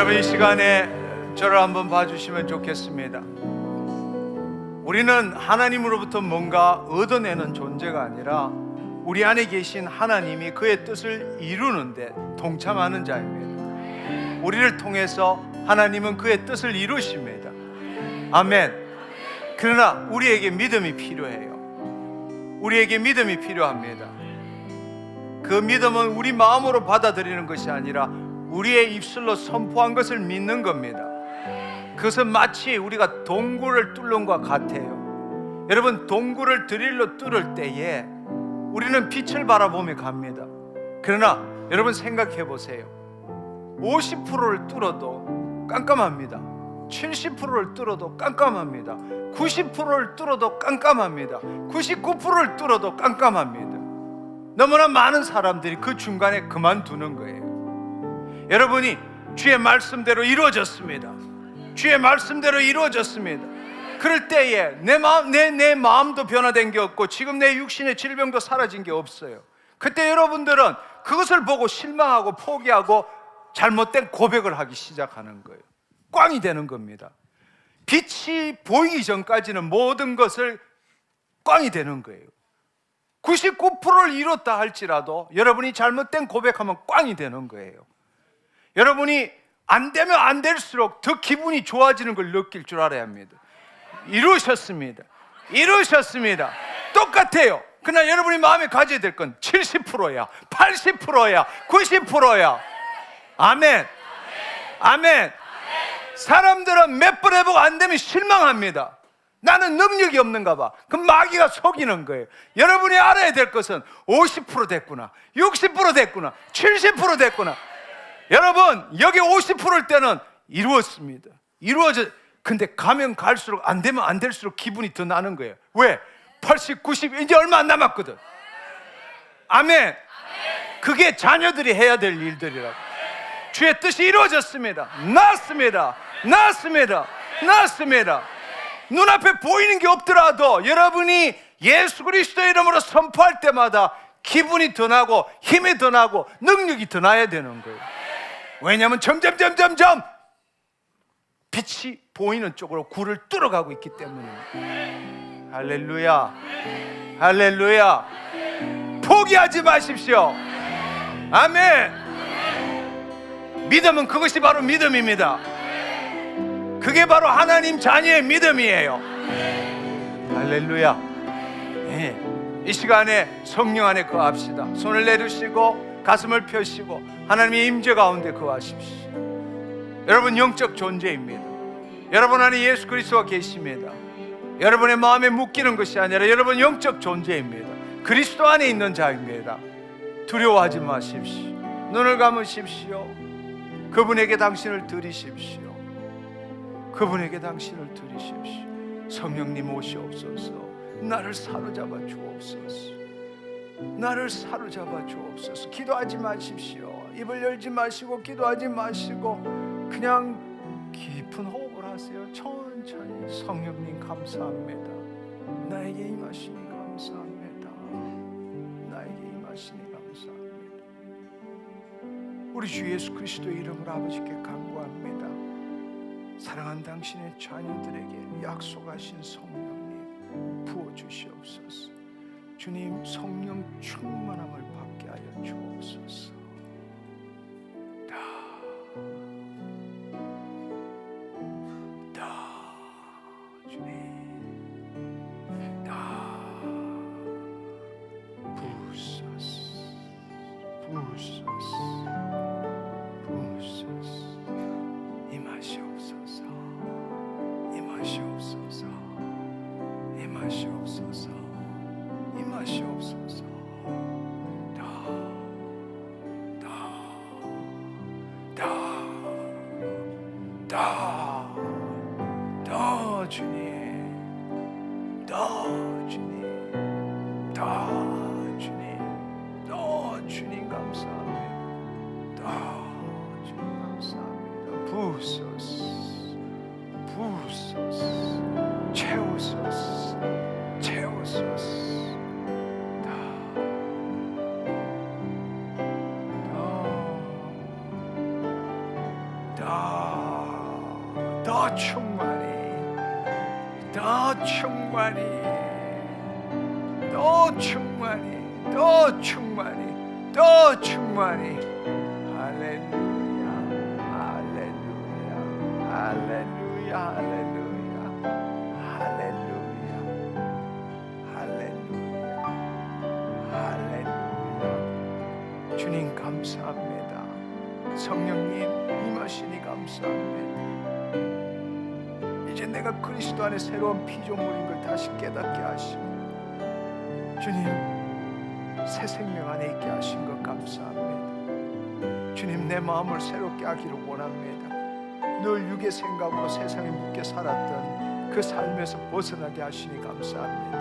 이 시간에 저를 한번 봐주시면 좋겠습니다. 우리는 하나님으로부터 뭔가 얻어내는 존재가 아니라 우리 안에 계신 하나님이 그의 뜻을 이루는데 동참하는 자입니다. 우리를 통해서 하나님은 그의 뜻을 이루십니다. 아멘. 그러나 우리에게 믿음이 필요해요. 우리에게 믿음이 필요합니다. 그 믿음은 우리 마음으로 받아들이는 것이 아니라 우리의 입술로 선포한 것을 믿는 겁니다. 그것은 마치 우리가 동굴을 뚫는 것과 같아요. 여러분, 동굴을 드릴로 뚫을 때에 우리는 빛을 바라보며 갑니다. 그러나 여러분 생각해 보세요. 50%를 뚫어도 깜깜합니다. 70%를 뚫어도 깜깜합니다. 90%를 뚫어도 깜깜합니다. 99%를 뚫어도 깜깜합니다. 너무나 많은 사람들이 그 중간에 그만두는 거예요. 여러분이 주의 말씀대로 이루어졌습니다. 주의 말씀대로 이루어졌습니다. 그럴 때에 내 마음도 변화된 게 없고 지금 내 육신의 질병도 사라진 게 없어요. 그때 여러분들은 그것을 보고 실망하고 포기하고 잘못된 고백을 하기 시작하는 거예요. 꽝이 되는 겁니다. 빛이 보이기 전까지는 모든 것을 꽝이 되는 거예요. 99%를 이뤘다 할지라도 여러분이 잘못된 고백하면 꽝이 되는 거예요. 여러분이 안 되면 안 될수록 더 기분이 좋아지는 걸 느낄 줄 알아야 합니다. 이루셨습니다. 이루셨습니다. 똑같아요. 그러나 여러분이 마음에 가져야 될 건 70%야, 80%야, 90%야. 아멘. 아멘. 사람들은 몇 번 해보고 안 되면 실망합니다. 나는 능력이 없는가 봐. 그럼 마귀가 속이는 거예요. 여러분이 알아야 될 것은 50% 됐구나, 60% 됐구나, 70% 됐구나. 여러분, 여기 50%일 때는 이루었습니다. 이루어져. 근데 가면 갈수록 안 되면 안 될수록 기분이 더 나는 거예요. 왜? 80, 90 이제 얼마 안 남았거든. 아멘. 그게 자녀들이 해야 될 일들이라고. 주의 뜻이 이루어졌습니다. 나았습니다. 나았습니다. 나았습니다. 눈앞에 보이는 게 없더라도 여러분이 예수 그리스도의 이름으로 선포할 때마다 기분이 더 나고 힘이 더 나고 능력이 더 나야 되는 거예요. 왜냐하면 점점 빛이 보이는 쪽으로 굴을 뚫어가고 있기 때문입니다. 할렐루야. 할렐루야. 포기하지 마십시오. 아멘. 믿음은 그것이 바로 믿음입니다. 그게 바로 하나님 자녀의 믿음이에요. 할렐루야. 네. 이 시간에 성령 안에 거합시다. 손을 내리시고 가슴을 펴시고 하나님의 임재 가운데 거하십시오. 여러분 영적 존재입니다. 여러분 안에 예수 그리스도가 계십니다. 여러분의 마음에 묶이는 것이 아니라 여러분 영적 존재입니다. 그리스도 안에 있는 자입니다. 두려워하지 마십시오. 눈을 감으십시오. 그분에게 당신을 드리십시오. 그분에게 당신을 드리십시오. 성령님 오시옵소서. 나를 사로잡아 주옵소서. 나를 사로잡아 주옵소서. 기도하지 마십시오. 입을 열지 마시고 기도하지 마시고 그냥 깊은 호흡을 하세요. 천천히. 성령님 감사합니다. 나에게 임하시니 감사합니다. 나에게 임하시니 감사합니다. 우리 주 예수 그리스도의 이름으로 아버지께 간구합니다. 사랑하는 당신의 자녀들에게 약속하신 성령님 부어주시옵소서. 주님 성령 충만함을 받게 하여 주옵소서. 주님 감사합니다. 주님 감사합니다. 부으소서 채우소서 더 충만히 더 충만히 할렐루야 할렐루야 할렐루야, 할렐루야, 할렐루야, 할렐루야. 주님 감사합니다. 성령님 임하시니 감사합니다. 이제 내가 그리스도 안에 새로운 피조물인 걸 다시 깨닫게 하시고 주님 새 생명 안에 있게 하신 것 감사합니다. 주님 내 마음을 새롭게 하기를 원합니다. 늘 육의 생각으로 세상에 묶여 살았던 그 삶에서 벗어나게 하시니 감사합니다.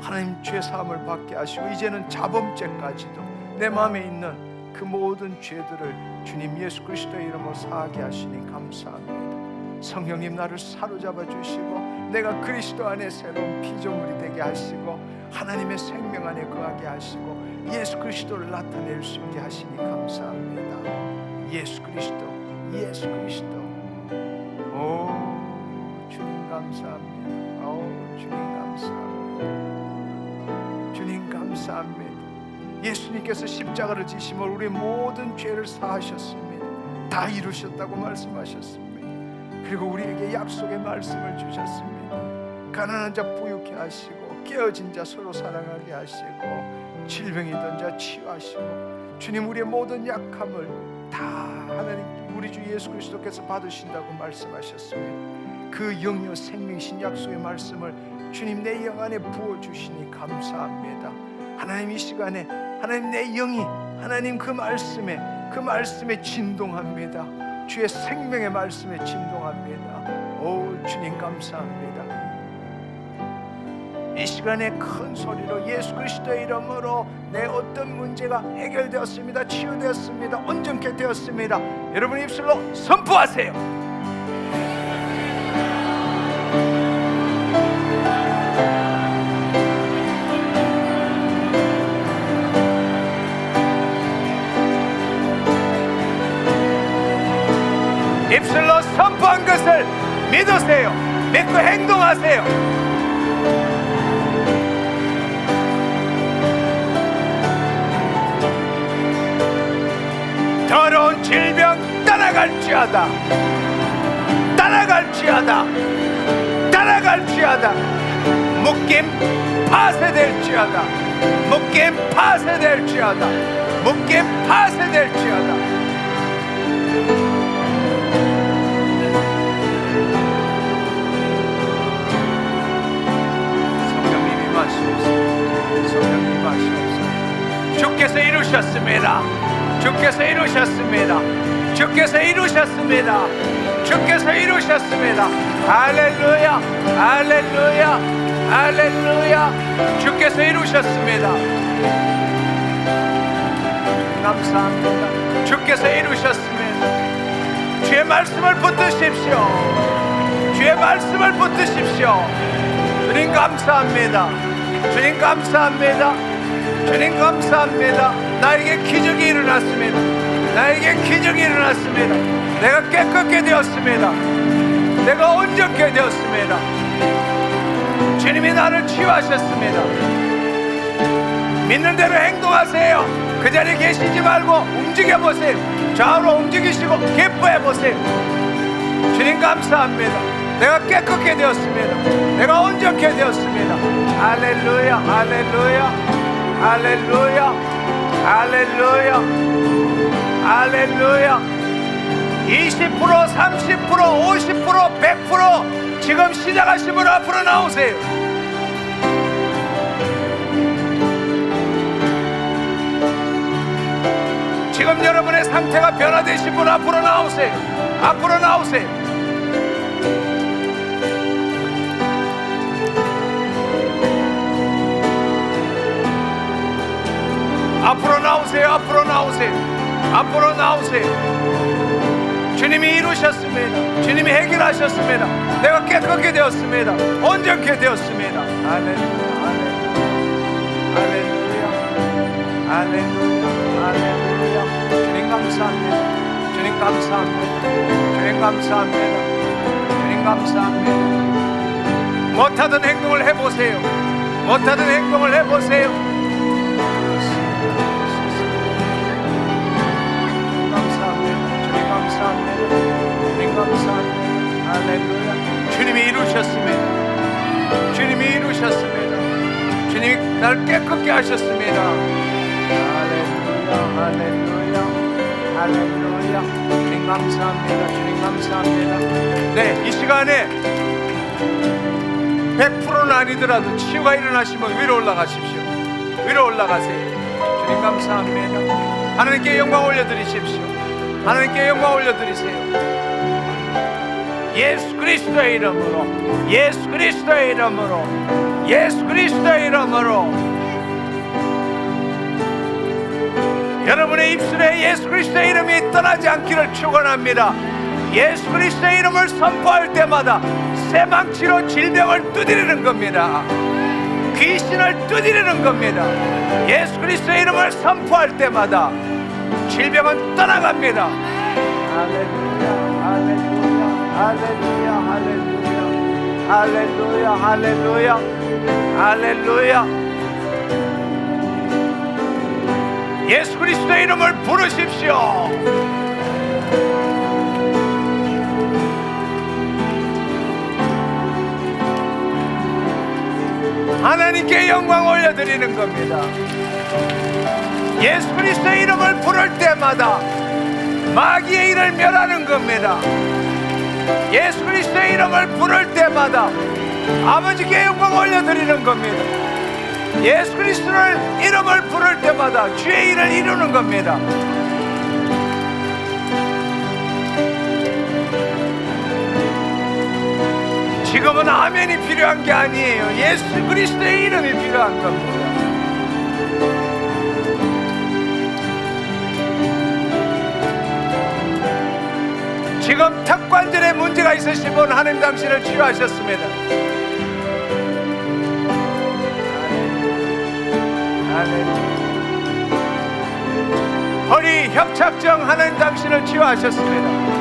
하나님 죄 사함을 받게 하시고 이제는 자범죄까지도 내 마음에 있는 그 모든 죄들을 주님 예수 그리스도의 이름으로 사하게 하시니 감사합니다. 성령님 나를 사로잡아 주시고 내가 그리스도 안에 새로운 피조물이 되게 하시고 하나님의 생명 안에 거하게 하시고 예수 그리스도를 나타낼 수 있게 하시니 감사합니다. 예수 그리스도, 예수 그리스도. 오 주님 감사합니다. 오 주님 감사합니다. 주님 감사합니다. 예수님께서 십자가를 지심으로 우리 모든 죄를 사하셨습니다. 다 이루셨다고 말씀하셨습니다. 그리고 우리에게 약속의 말씀을 주셨습니다. 가난한 자 부유케 하시고 깨어진 자 서로 사랑하게 하시고 질병이던 자 치유하시고 주님 우리의 모든 약함을 다 하나님 우리 주 예수 그리스도께서 받으신다고 말씀하셨습니다. 그 영이요 생명이신 약속의 말씀을 주님 내 영 안에 부어주시니 감사합니다. 하나님 이 시간에 하나님 내 영이 하나님 그 말씀에 진동합니다. 주의 생명의 말씀에 진동합니다. 오 주님 감사합니다. 이 시간에 큰 소리로 예수 그리스도의 이름으로 내 어떤 문제가 해결되었습니다. 치유되었습니다. 온전케 되었습니다. 여러분 입술로 선포하세요. 입술로 선포한 것을 믿으세요. 믿고 행동하세요. 더러운 질병 따라갈지어다. 따라갈지어다. 따라갈지어다. 묶임 파쇄될지어다. 묶임 파쇄될지어다. 묶임 파쇄될지어다. 성령님 하시옵소서. 주께서 이루셨습니다. 주께서 이루셨습니다. 주께서 이루셨습니다. 주께서 이루셨습니다. 할렐루야, 할렐루야, 할렐루야. 주께서 이루셨습니다. 감사합니다. 주께서 이루셨습니다. 주의 말씀을 붙드십시오. 주의 말씀을 붙드십시오. 주님 감사합니다. 주님 감사합니다. 주님 감사합니다. 나에게 기적이 일어났습니다. 나에게 기적이 일어났습니다. 내가 깨끗게 되었습니다. 내가 온전케 되었습니다. 주님이 나를 치유하셨습니다. 믿는 대로 행동하세요. 그 자리에 계시지 말고 움직여보세요. 좌우로 움직이시고 기뻐해보세요. 주님 감사합니다. 내가 깨끗게 되었습니다. 내가 온전케 되었습니다. 할렐루야, 할렐루야, 할렐루야, 할렐루야, 할렐루야. 20%, 30%, 50%, 100% 지금 시작하신 분 앞으로 나오세요. 지금 여러분의 상태가 변화되신 분 앞으로 나오세요. 앞으로 나오세요. 앞으로 나오세요. 앞으로 나오세요. 앞으로 나오세요. 주님이 이루셨습니다. 주님이 해결하셨습니다. 내가 깨끗게 되었습니다. 온전케 되었습니다. 할렐루야, 할렐루야, 할렐루야, 할렐루야. 주님 감사합니다. 주님 감사합니다. 주님 감사합니다. 주님 감사합니다. 못하던 행동을 해보세요. 못하던 행동을 해보세요. 감사합니다. 주님 감사합니다. 할렐루야. 날 깨끗게 하셨습니다. 할렐루야, 할렐루야, 할렐루야. 주님 감사합니다. 주님 감사합니다. 네, 이 시간에 100%는 아니더라도 치유가 일어나시면 위로 올라가십시오. 위로 올라가세요. 주님 감사합니다. 하나님께 영광 올려드리십시오. 하나님께 영광 올려드리세요. 예수 그리스도의 이름으로, 예수 그리스도의 이름으로, 예수 그리스도의 이름으로. 여러분의 입술에 예수 그리스도의 이름이 떠나지 않기를 축원합니다. 예수 그리스도의 이름을 선포할 때마다 쇠망치로 질병을 두드리는 겁니다. 귀신을 두드리는 겁니다. 예수 그리스도의 이름을 선포할 때마다 질병은 떠나갑니다. 할렐루야, 할렐루야, 할렐루야, 할렐루야, 할렐루야, 할렐루야, 할렐루야. 예수 그리스도의 이름을 부르십시오. 하나님께 영광 올려드리는 겁니다. 예수 그리스도의 이름을 부를 때마다 마귀의 일을 멸하는 겁니다. 예수 그리스도의 이름을 부를 때마다 아버지께 영광 올려드리는 겁니다. 예수 그리스도의 이름을 부를 때마다 주의 일을 이루는 겁니다. 지금은 아멘이 필요한 게 아니에요. 예수 그리스도의 이름이 필요한 겁니다. 지금 턱관절에 문제가 있으신 분 하나님 당신을 치유하셨습니다. 허리 협착증 하나님 당신을 치유하셨습니다.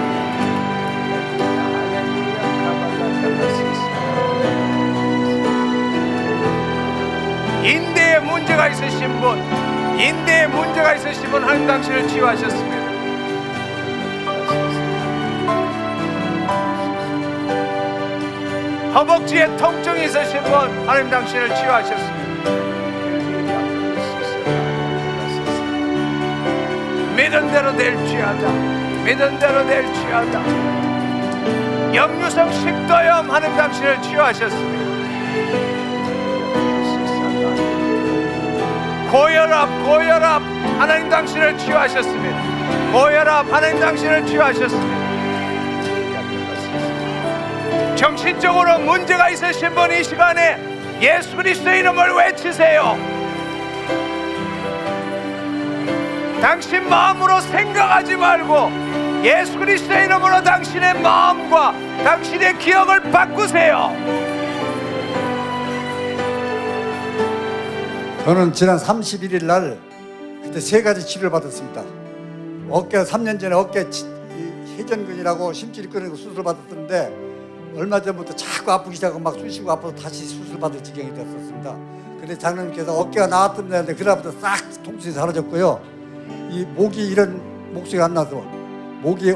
인대에 문제가 있으신 분, 인대에 문제가 있으신 분 하나님 당신을 치유하셨습니다. 허벅지에 통증이 있으신 분 하나님 당신을 치유하셨습니다. 믿은 대로 될지어다, 믿은 대로 될지어다. 역류성 식도염 하나님 당신을 치유하셨습니다. 고혈압 하나님 당신을 치유하셨습니다. 고혈압 하나님 당신을 치유하셨습니다. 정신적으로 문제가 있으신 분 이 시간에 예수 그리스도의 이름을 외치세요. 당신 마음으로 생각하지 말고 예수 그리스도의 이름으로 당신의 마음과 당신의 기억을 바꾸세요. 저는 지난 31일 날 그때 3가지 치료를 받았습니다. 어깨 3년 전에 어깨 회전근이라고 심줄이 끊는 거 수술 받았는데 얼마 전부터 자꾸 아프기 시작하고 막 쑤시고 아파서 다시 수술 받을 지경이 됐었습니다. 근데 장로님께서 어깨가 나왔던데 그다음부터 싹 통증이 사라졌고요. 이 목이 이런 목소리가 안 나서 목이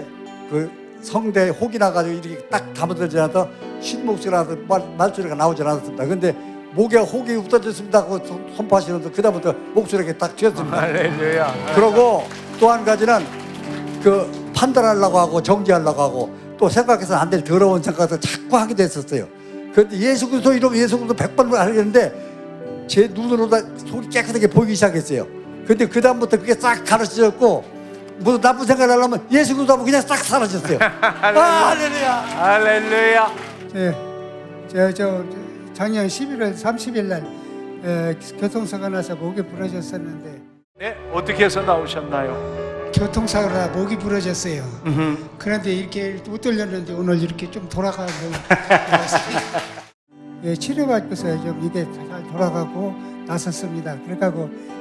그 성대에 혹이 나가지고 이렇게 딱 담아들지 않아서 쉰 목소리가 나서 말소리가 나오지 않았습니다. 근데 목에 혹이 없어졌습니다 하고 선포하시면서 그다음부터 목소리가 딱 튀었습니다. 할렐루야. 그러고 또 한 가지는 그 판단하려고 하고 정지하려고 하고 또 생각해서는 안 될 더러운 생각을 자꾸 하게 됐었어요. 그런데 예수 그리스도 이러면 예수 그리스도 100번 하려는데 제 눈으로 다 속이 깨끗하게 보이기 시작했어요. 근데 그 다음부터 그게 싹 가르쳐졌고 뭐 나쁜 생각을 하려면 예수 그리스도 하면 그냥 싹 사라졌어요. 할렐루야. 할렐루야. 저 작년 11월 30일 날 교통사고 나서 목이 부러졌었는데 네, 어떻게 해서 나오셨나요? 교통사고로 다 목이 부러졌어요. 그런데 이렇게 못 들렸는데 오늘 이렇게 좀 돌아가고 예, 치료받고서 좀 이게 잘 돌아가고 나섰습니다. 그러니까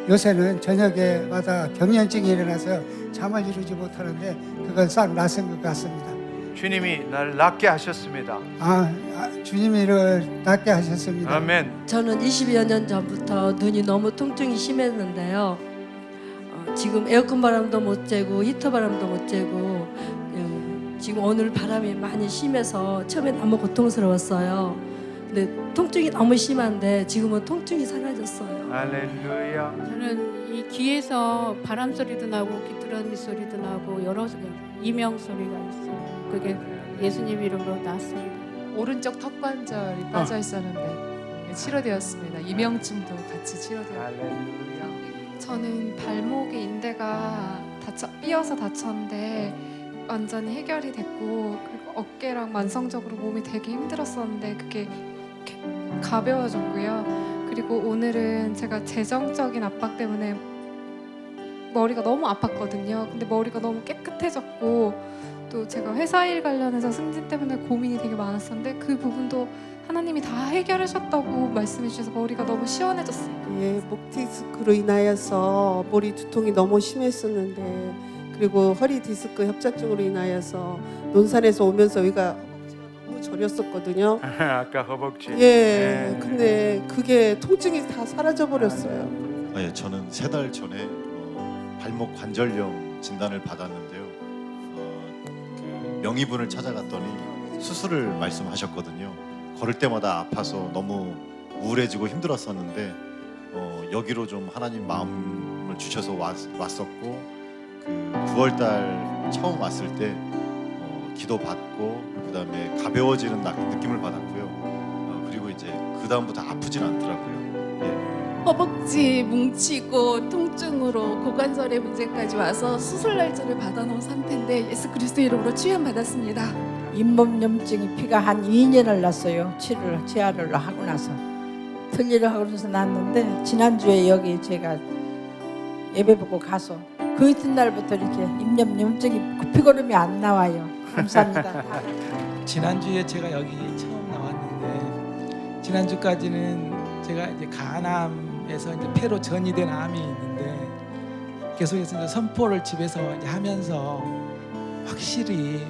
요새는 저녁에마다 경련증이 일어나서 잠을 이루지 못하는데 그걸 싹 나선 것 같습니다. 주님이 나를 낫게 하셨습니다. 주님이 이를 낫게 하셨습니다. 아멘. 저는 20여 년 전부터 눈이 너무 통증이 심했는데요. 지금 에어컨 바람도 못 쐬고 히터 바람도 못 쐬고 지금 오늘 바람이 많이 심해서 처음에 너무 고통스러웠어요. 근데 통증이 너무 심한데 지금은 통증이 사라졌어요. 할렐루야. 저는 이 귀에서 바람 소리도 나고 귀뚜라미 소리도 나고 여러 이명 소리가 있어요. 그게 예수님 이름으로 나왔습니다. 오른쪽 턱관절이 빠져 있었는데 치료되었습니다. 이명증도 같이 치료되었고. 할렐루야. 저는 발목에 인대가 삐어서 다쳤는데 완전히 해결이 됐고, 그리고 어깨랑 만성적으로 몸이 되게 힘들었었는데 그게 이렇게 가벼워졌고요. 그리고 오늘은 제가 재정적인 압박 때문에 머리가 너무 아팠거든요. 근데 머리가 너무 깨끗해졌고, 또 제가 회사 일 관련해서 승진 때문에 고민이 되게 많았었는데 그 부분도 하나님이 다 해결하셨다고 말씀해 주셔서 머리가 너무 시원해졌어요. 예, 목 디스크로 인하여서 머리 두통이 너무 심했었는데, 그리고 허리 디스크 협착증으로 인하여서 논산에서 오면서 여기가 너무 저렸었거든요. 아까 허벅지. 예, 근데 그게 통증이 다 사라져 버렸어요. 네, 저는 3달 전에 발목 관절염 진단을 받았는데요. 그 명의분을 찾아갔더니 수술을 말씀하셨거든요. 걸을 때마다 아파서 너무 우울해지고 힘들었었는데 여기로 좀 하나님 마음을 주셔서 왔었고, 그 9월달 처음 왔을 때 기도 받고 그다음에 가벼워지는 느낌을 받았고요. 그리고 이제 그 다음부터 아프진 않더라고요. 예. 허벅지 뭉치고 통증으로 고관절의 문제까지 와서 수술 날짜를 받아놓은 상태인데 예수 그리스도 이름으로 치유함 받았습니다. 잇몸염증이 피가 한 2년을 났어요. 치료를 하고 나서 틀니를 하고 나서 났는데, 지난주에 여기 제가 예배 보고 가서 그 이튿날부터 이렇게 잇몸염증이 피고름이 안 나와요. 감사합니다. 지난주에 제가 여기 처음 나왔는데, 지난주까지는 제가 이제 간암에서 이제 폐로 전이된 암이 있는데, 계속해서 이제 선포를 집에서 이제 하면서 확실히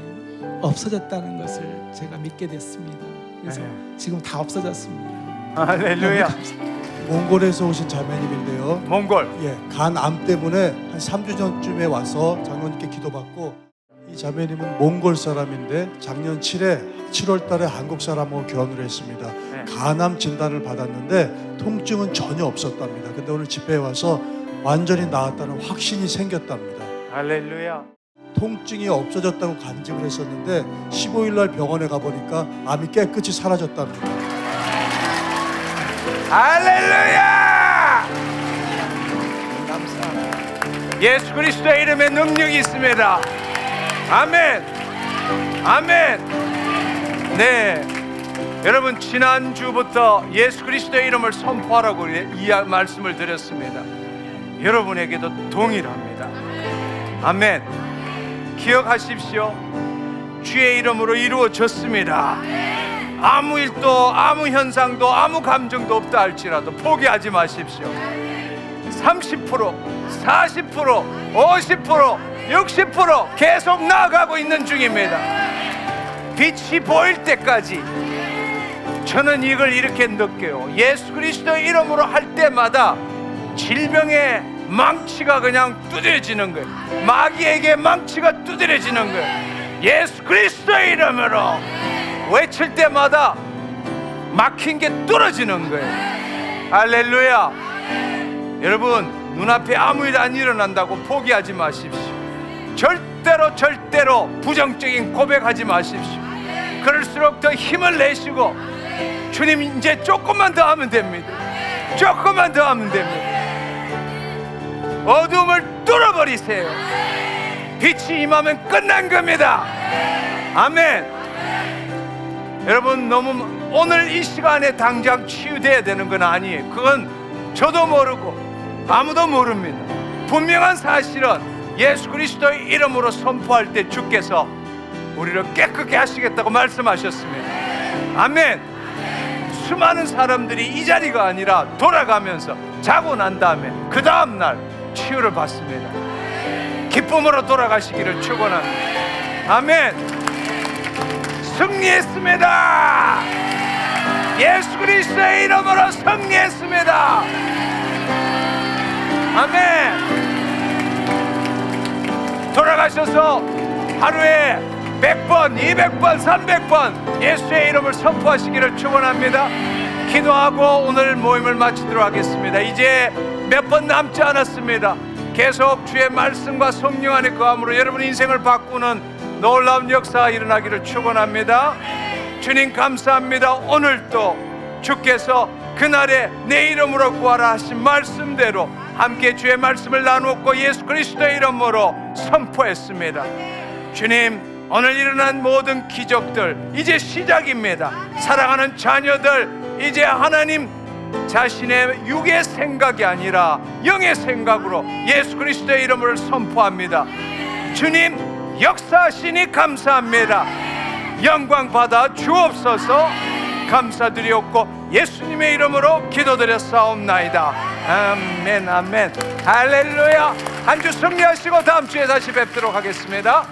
없어졌다는 것을 제가 믿게 됐습니다. 그래서 지금 다 없어졌습니다. 할렐루야. 몽골에서 오신 자매님인데요. 몽골. 예, 간암 때문에 한 3주 전쯤에 와서 장로님께 기도받고, 이 자매님은 몽골 사람인데 작년 7월 달에 한국 사람하고 결혼을 했습니다. 간암 진단을 받았는데 통증은 전혀 없었답니다. 근데 오늘 집회에 와서 완전히 나았다는 확신이 생겼답니다. 할렐루야. 통증이 없어졌다고 간증을 했었는데 15일 날 병원에 가보니까 암이 깨끗이 사라졌답니다. 할렐루야! 감사합니다. 예수 그리스도의 이름에 능력이 있습니다. 아멘. 아멘. 네. 여러분, 지난주부터 예수 그리스도의 이름을 선포하라고 이 말씀을 드렸습니다. 여러분에게도 동일합니다. 아멘. 기억하십시오. 주의 이름으로 이루어졌습니다. 아무 일도, 아무 현상도, 아무 감정도 없다 할지라도 포기하지 마십시오. 30%, 40%, 50%, 60% 계속 나아가고 있는 중입니다. 빛이 보일 때까지. 저는 이걸 이렇게 느껴요. 예수 그리스도의 이름으로 할 때마다 질병의 망치가 그냥 두드려지는 거예요. 마귀에게 망치가 두드려지는 거예요. 예수 그리스도의 이름으로 외칠 때마다 막힌 게 뚫어지는 거예요. 할렐루야. 여러분, 눈앞에 아무 일 안 일어난다고 포기하지 마십시오. 절대로 부정적인 고백하지 마십시오. 그럴수록 더 힘을 내시고, 주님 이제 조금만 더 하면 됩니다. 조금만 더 하면 됩니다. 어둠을 뚫어버리세요. 빛이 임하면 끝난 겁니다. 아멘. 여러분, 너무 오늘 이 시간에 당장 치유돼야 되는 건 아니에요. 그건 저도 모르고 아무도 모릅니다. 분명한 사실은 예수 그리스도의 이름으로 선포할 때 주께서 우리를 깨끗게 하시겠다고 말씀하셨습니다. 아멘. 수많은 사람들이 이 자리가 아니라 돌아가면서 자고 난 다음에 그 다음 날 치유를 받습니다. 기쁨으로 돌아가시기를 축원합니다. 아멘. 승리했습니다. 예수 그리스도의 이름으로 승리했습니다. 아멘. 돌아가셔서 하루에 100번, 200번, 300번 예수의 이름을 선포하시기를 축원합니다. 기도하고 오늘 모임을 마치도록 하겠습니다. 이제 몇 번 남지 않았습니다. 계속 주의 말씀과 성령 안에 거함으로 여러분 인생을 바꾸는 놀라운 역사가 일어나기를 축원합니다. 주님 감사합니다. 오늘도 주께서 그날에 내 이름으로 구하라 하신 말씀대로 함께 주의 말씀을 나누었고 예수 그리스도의 이름으로 선포했습니다. 주님, 오늘 일어난 모든 기적들 이제 시작입니다. 사랑하는 자녀들, 이제 하나님 자신의 육의 생각이 아니라 영의 생각으로 예수 그리스도의 이름을 선포합니다. 주님, 역사하시니 감사합니다. 영광 받아 주옵소서. 감사드리옵고 예수님의 이름으로 기도드렸사옵나이다. 아멘, 아멘, 할렐루야. 한 주 승리하시고 다음 주에 다시 뵙도록 하겠습니다.